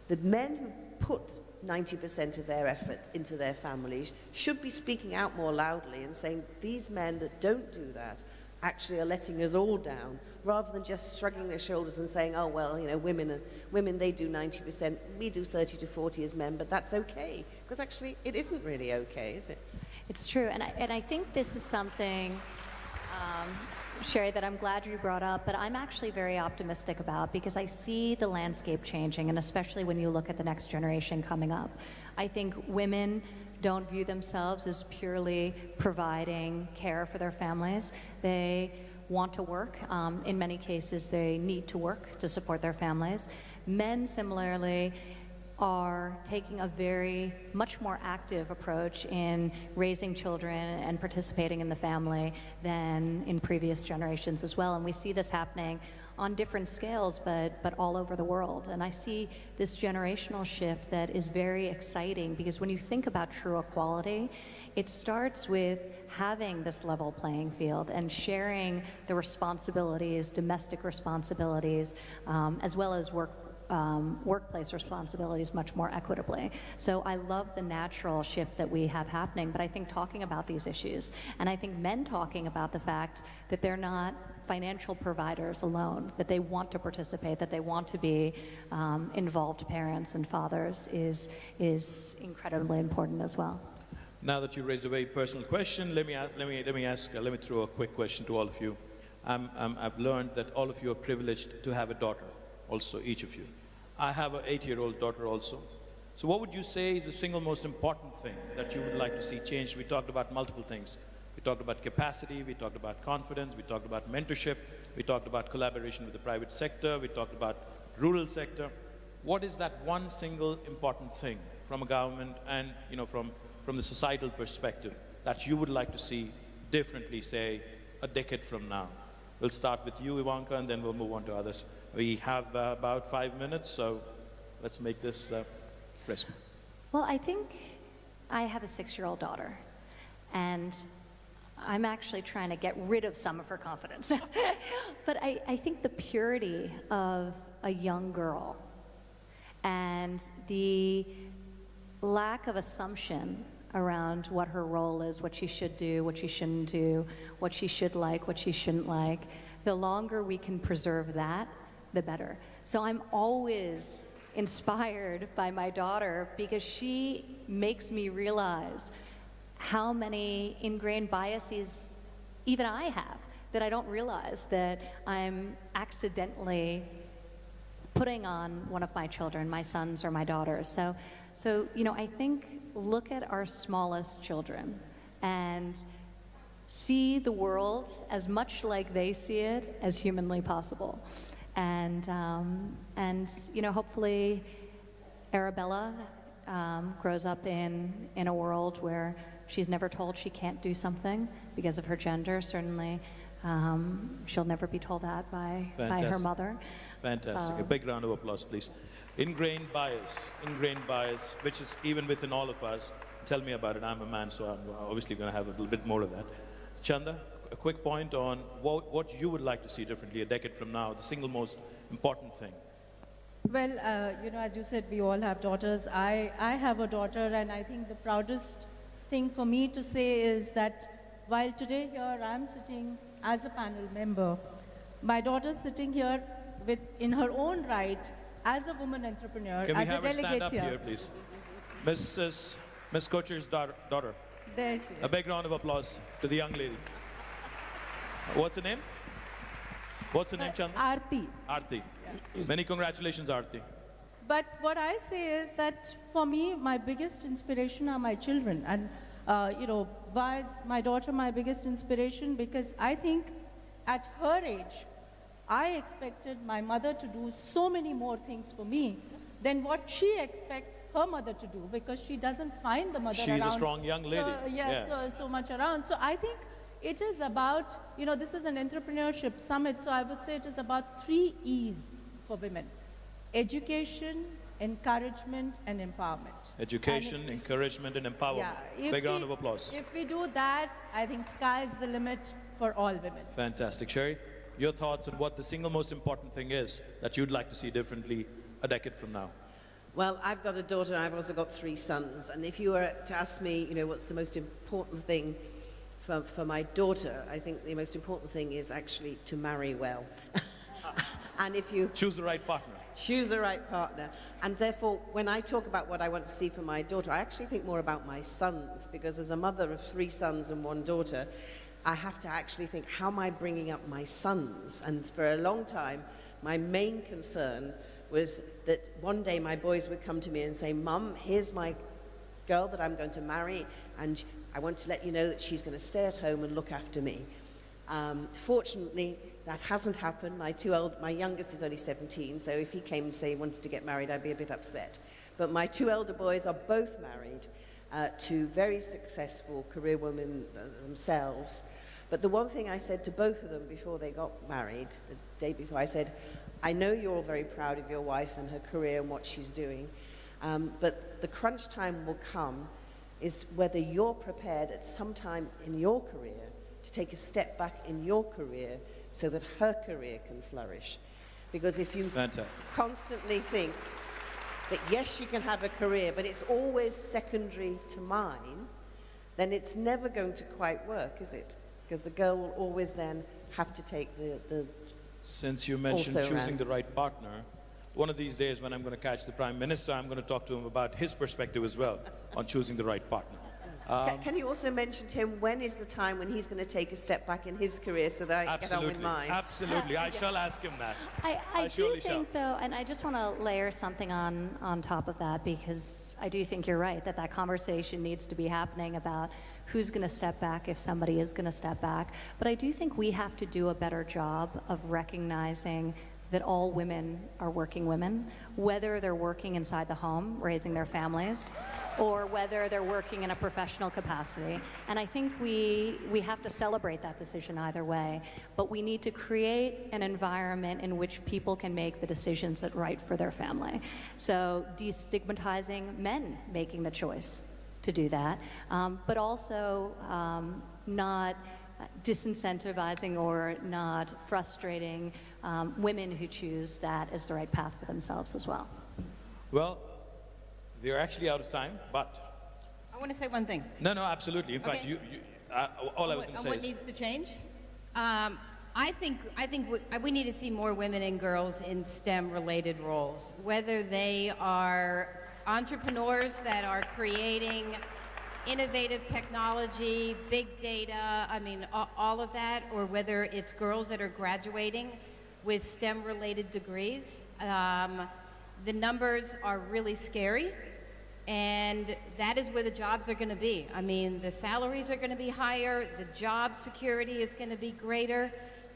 The men who put 90% of their efforts into their families should be speaking out more loudly and saying, these men that don't do that actually are letting us all down, rather than just shrugging their shoulders and saying, oh, well, women, they do 90%, we do 30 to 40 as men, but that's okay. Because actually, it isn't really okay, is it? It's true, and I think this is something, Sherry, that I'm glad you brought up, but I'm actually very optimistic about, because I see the landscape changing, and especially when you look at the next generation coming up. I think women don't view themselves as purely providing care for their families. They want to work. In many cases, they need to work to support their families. Men, similarly, are taking a much more active approach in raising children and participating in the family than in previous generations as well. And we see this happening on different scales, but all over the world. And I see this generational shift that is very exciting, because when you think about true equality, it starts with having this level playing field and sharing the responsibilities, domestic responsibilities, as well as workplace responsibilities much more equitably. So I love the natural shift that we have happening, but I think talking about these issues, and I think men talking about the fact that they're not financial providers alone, that they want to participate, that they want to be involved parents and fathers is incredibly important as well. Now that you raised a very personal question, let me throw a quick question to all of you. I've learned that all of you are privileged to have a daughter, also each of you. I have an 8-year-old daughter also. So what would you say is the single most important thing that you would like to see changed? We talked about multiple things. We talked about capacity, we talked about confidence, we talked about mentorship, we talked about collaboration with the private sector, we talked about rural sector. What is that one single important thing from a government and from the societal perspective that you would like to see differently, say, a decade from now? We'll start with you, Ivanka, and then we'll move on to others. We have about 5 minutes, so let's make this crisp. Well, I think I have a 6-year-old daughter, and I'm actually trying to get rid of some of her confidence. But I think the purity of a young girl and the lack of assumption around what her role is, what she should do, what she shouldn't do, what she should like, what she shouldn't like, the longer we can preserve that, the better. So I'm always inspired by my daughter, because she makes me realize how many ingrained biases even I have that I don't realize that I'm accidentally putting on one of my children, my sons or my daughters. So I think look at our smallest children and see the world as much like they see it as humanly possible. And hopefully Arabella grows up in a world where she's never told she can't do something because of her gender. Certainly, she'll never be told that by her mother. Fantastic. A big round of applause, please. Ingrained bias, which is even within all of us. Tell me about it. I'm a man, so I'm obviously going to have a little bit more of that. Chanda, a quick point on what you would like to see differently a decade from now, the single most important thing. Well, as you said, we all have daughters. I have a daughter, and I think the proudest thing for me to say is that while today here I'm sitting as a panel member, my daughter's sitting here in her own right as a woman entrepreneur, Can we as a have her stand delegate up here, please? Miss Kocher's daughter. There she is. A big round of applause to the young lady. What's her name? What's her name, Chanda? Aarti. Aarti. Many congratulations, Aarti. But what I say is that for me, my biggest inspiration are my children. And, why is my daughter my biggest inspiration? Because I think at her age, I expected my mother to do so many more things for me than what she expects her mother to do, because she doesn't find the mother around. She's a strong young lady. So much around. So I think it is about, this is an entrepreneurship summit, so I would say it is about 3 E's for women: education, encouragement, and empowerment. Education, encouragement, and empowerment. Yeah, Big round of applause. If we do that, I think sky's the limit for all women. Fantastic. Sherry, your thoughts on what the single most important thing is that you'd like to see differently a decade from now? Well, I've got a daughter and I've also got 3 sons. And if you were to ask me, what's the most important thing for my daughter, I think the most important thing is actually to marry well. And if you choose the right partner. Choose the right partner. And therefore, when I talk about what I want to see for my daughter, I actually think more about my sons, because as a mother of 3 sons and 1 daughter, I have to actually think, how am I bringing up my sons? And for a long time, my main concern was that one day my boys would come to me and say, Mum, here's my girl that I'm going to marry, and I want to let you know that she's going to stay at home and look after me. Fortunately, that hasn't happened. My youngest is only 17, so if he came and say he wanted to get married, I'd be a bit upset. But my 2 elder boys are both married to very successful career women themselves. But the one thing I said to both of them before they got married, the day before, I said, I know you're all very proud of your wife and her career and what she's doing, but the crunch time will come is whether you're prepared at some time in your career to take a step back in your career so that her career can flourish. Because if you constantly think that yes, she can have a career, but it's always secondary to mine, then it's never going to quite work, is it? Because the girl will always then have to take the Since you mentioned choosing the right partner, one of these days when I'm going to catch the Prime Minister, I'm going to talk to him about his perspective as well on choosing the right partner. Can you also mention to him when is the time when he's going to take a step back in his career so that I can get on with mine? Absolutely, I shall ask him that. I do think, though, and I just want to layer something on top of that, because I do think you're right, that conversation needs to be happening about who's going to step back if somebody is going to step back. But I do think we have to do a better job of recognizing that all women are working women, whether they're working inside the home, raising their families, or whether they're working in a professional capacity. And I think we have to celebrate that decision either way, but we need to create an environment in which people can make the decisions that are right for their family. So destigmatizing men making the choice to do that, but also not disincentivizing or not frustrating women who choose that as the right path for themselves as well. Well, we're actually out of time, but... I want to say one thing. No, absolutely. In fact, all I was going to say what needs to change? I think we need to see more women and girls in STEM-related roles, whether they are entrepreneurs that are creating innovative technology, big data, all of that, or whether it's girls that are graduating with STEM-related degrees. The numbers are really scary, and that is where the jobs are going to be. The salaries are going to be higher, the job security is going to be greater,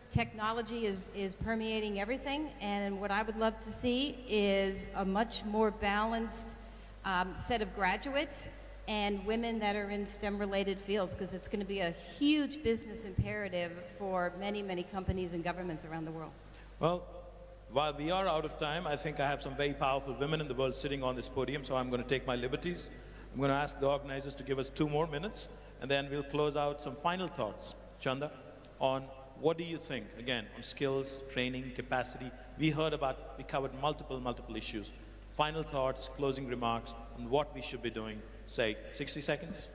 technology is permeating everything, and what I would love to see is a much more balanced set of graduates and women that are in STEM-related fields, because it's going to be a huge business imperative for many, many companies and governments around the world. Well, while we are out of time, I think I have some very powerful women in the world sitting on this podium, so I'm going to take my liberties. I'm going to ask the organizers to give us 2 more minutes, and then we'll close out some final thoughts. Chanda, on what do you think, again, on skills, training, capacity? We covered multiple issues. Final thoughts, closing remarks on what we should be doing. Say, 60 seconds?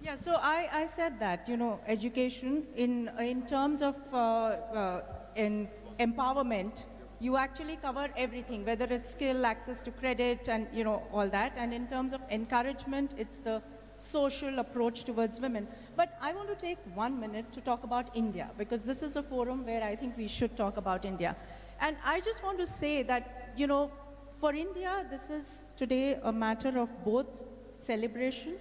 Yeah, so I said that, education in terms of in empowerment, you actually cover everything, whether it's skill, access to credit, and all that. And in terms of encouragement, it's the social approach towards women. But I want to take 1 minute to talk about India, because this is a forum where I think we should talk about India. And I just want to say that, for India, this is today a matter of both celebration,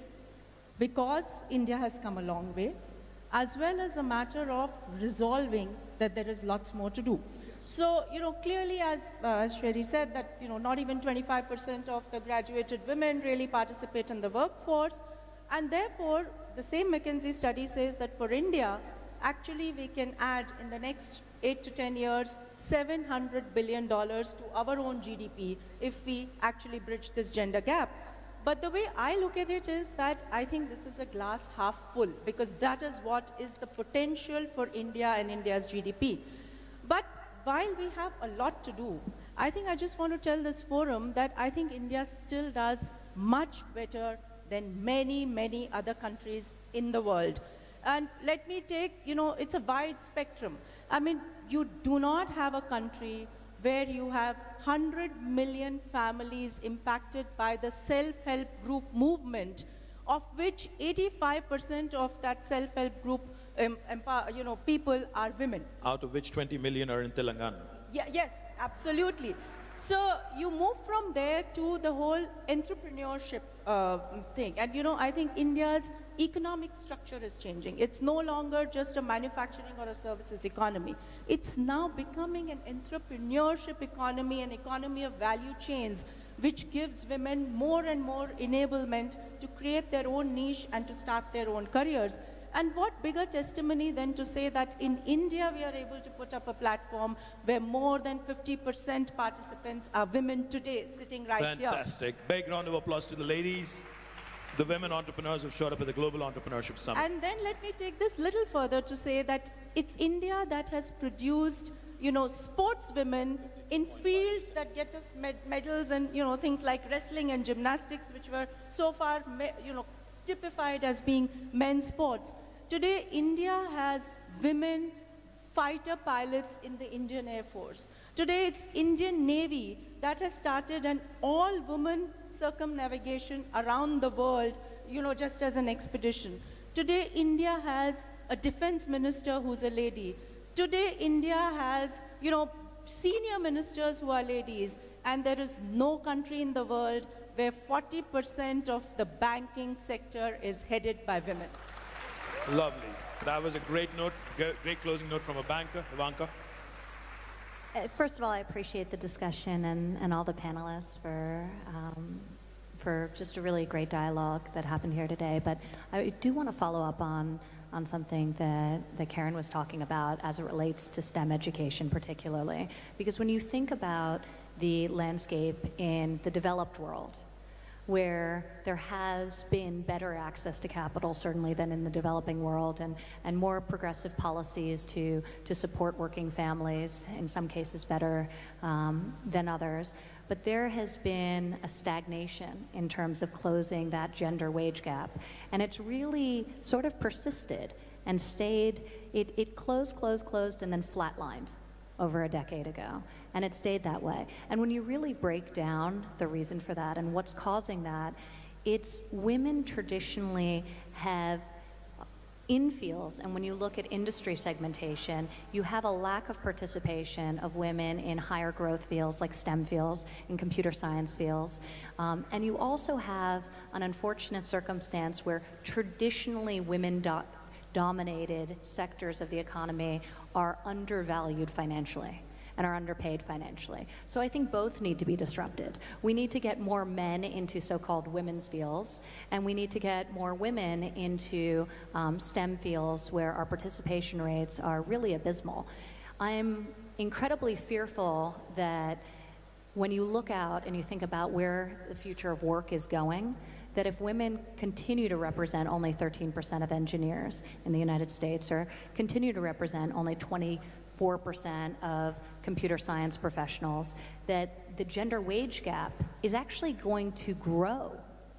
because India has come a long way, as well as a matter of resolving that there is lots more to do. So, clearly, as Sherry said, that, not even 25% of the graduated women really participate in the workforce. And therefore, the same McKinsey study says that for India, actually we can add in the next 8 to 10 years, $700 billion to our own GDP if we actually bridge this gender gap. But the way I look at it is that I think this is a glass half full, because that is what is the potential for India and India's GDP. But while we have a lot to do, I think I just want to tell this forum that I think India still does much better than many, many other countries in the world. And let me take, it's a wide spectrum. I mean, you do not have a country where you have 100 million families impacted by the self-help group movement, of which 85% of that self-help group people are women. Out of which 20 million are in Telangana. Yeah, yes, absolutely. So you move from there to the whole entrepreneurship thing. And I think India's economic structure is changing. It's no longer just a manufacturing or a services economy. It's now becoming an entrepreneurship economy, an economy of value chains, which gives women more and more enablement to create their own niche and to start their own careers. And what bigger testimony than to say that in India we are able to put up a platform where more than 50% participants are women today, sitting right here. Fantastic. Big round of applause to the ladies, the women entrepreneurs who showed up at the Global Entrepreneurship Summit. And then let me take this little further to say that it's India that has produced, sports women in fields that get us medals and, things like wrestling and gymnastics, which were so far, typified as being men's sports. Today, India has women fighter pilots in the Indian Air Force. Today, it's Indian Navy that has started an all-woman circumnavigation around the world, just as an expedition. Today, India has a defense minister who's a lady. Today, India has, senior ministers who are ladies, and there is no country in the world where 40% of the banking sector is headed by women. Lovely. That was a great note, great closing note from a banker. Ivanka? First of all, I appreciate the discussion and all the panelists for just a really great dialogue that happened here today. But I do want to follow up on something that Karen was talking about as it relates to STEM education particularly. Because when you think about the landscape in the developed world, where there has been better access to capital, certainly, than in the developing world, and more progressive policies to support working families, in some cases better than others. But there has been a stagnation in terms of closing that gender wage gap. And it's really sort of persisted and stayed, it closed, and then flatlined over a decade ago. And it stayed that way. And when you really break down the reason for that and what's causing that, it's women traditionally have in fields, and when you look at industry segmentation, you have a lack of participation of women in higher growth fields like STEM fields and computer science fields. And you also have an unfortunate circumstance where traditionally women dominated sectors of the economy are undervalued financially and are underpaid financially. So I think both need to be disrupted. We need to get more men into so-called women's fields, and we need to get more women into STEM fields where our participation rates are really abysmal. I'm incredibly fearful that when you look out and you think about where the future of work is going, that if women continue to represent only 13% of engineers in the United States, or continue to represent only 24% of computer science professionals, that the gender wage gap is actually going to grow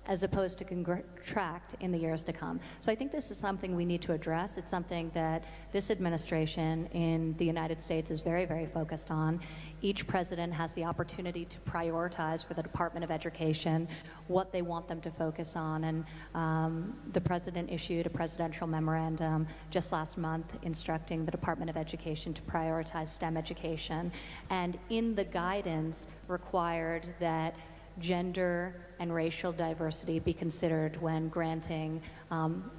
as opposed to contract in the years to come. So I think this is something we need to address. It's something that this administration in the United States is very, very focused on. Each president has the opportunity to prioritize for the Department of Education what they want them to focus on. And the president issued a presidential memorandum just last month instructing the Department of Education to prioritize STEM education. And in the guidance required that gender and racial diversity be considered when granting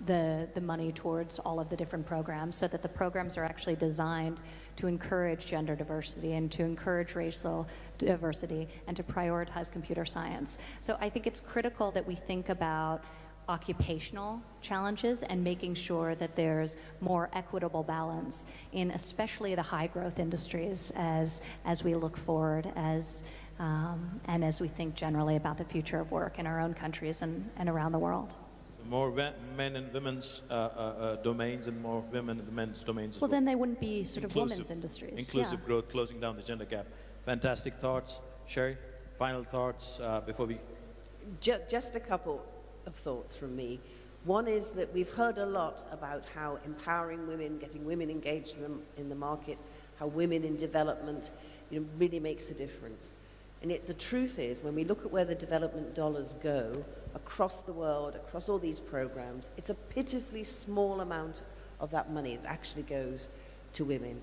the money towards all of the different programs, so that the programs are actually designed to encourage gender diversity and to encourage racial diversity and to prioritize computer science. So I think it's critical that we think about occupational challenges and making sure that there's more equitable balance in especially the high growth industries as we look forward and as we think generally about the future of work in our own countries and around the world. So more men and women's domains and more women and men's domains as well. Well, then they wouldn't be sort of women's industries. Inclusive growth, closing down the gender gap. Fantastic thoughts. Sherry, final thoughts before we... Just a couple of thoughts from me. One is that we've heard a lot about how empowering women, getting women engaged in the market, how women in development, really makes a difference. And yet the truth is, when we look at where the development dollars go across the world, across all these programs, it's a pitifully small amount of that money that actually goes to women.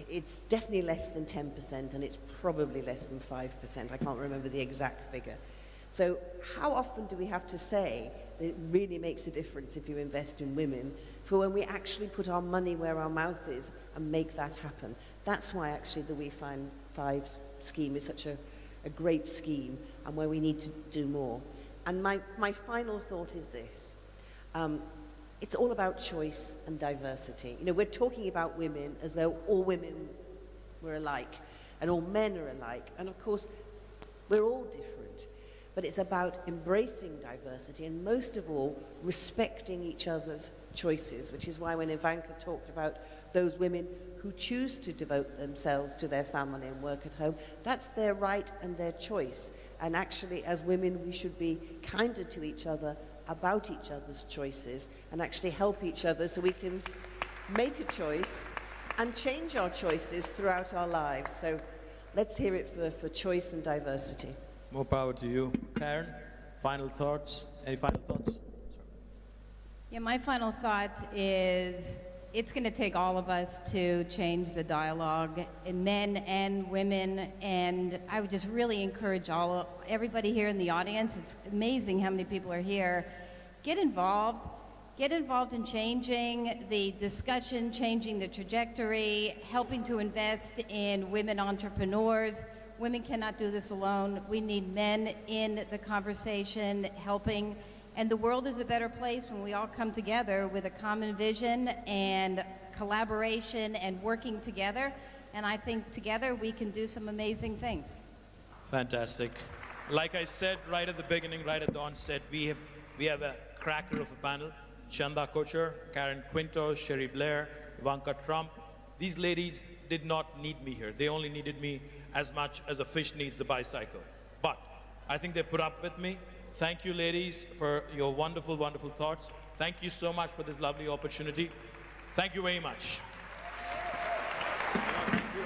It's definitely less than 10%, and it's probably less than 5%. I can't remember the exact figure. So how often do we have to say that it really makes a difference if you invest in women for when we actually put our money where our mouth is and make that happen? That's why actually the We Find Five scheme is such a great scheme and where we need to do more. And my final thought is this. It's all about choice and diversity. We're talking about women as though all women were alike and all men are alike. And of course, we're all different. But it's about embracing diversity and most of all, respecting each other's choices, which is why when Ivanka talked about those women who choose to devote themselves to their family and work at home, that's their right and their choice. And actually, as women, we should be kinder to each other about each other's choices and actually help each other so we can make a choice and change our choices throughout our lives. So let's hear it for choice and diversity. More power to you. Karen, final thoughts? Any final thoughts? Yeah, my final thought is it's going to take all of us to change the dialogue, men and women, and I would just really encourage everybody here in the audience. It's amazing how many people are here. Get involved. Get involved in changing the discussion, changing the trajectory, helping to invest in women entrepreneurs. Women cannot do this alone. We need men in the conversation, helping. And the world is a better place when we all come together with a common vision and collaboration and working together. And I think together we can do some amazing things. Fantastic. Like I said right at the beginning, right at the onset, we have a cracker of a panel. Chanda Kocher, Karen Quinto, Sherry Blair, Ivanka Trump. These ladies did not need me here. They only needed me as much as a fish needs a bicycle. But I think they put up with me. Thank you, ladies, for your wonderful, wonderful thoughts. Thank you so much for this lovely opportunity. Thank you very much. Thank you,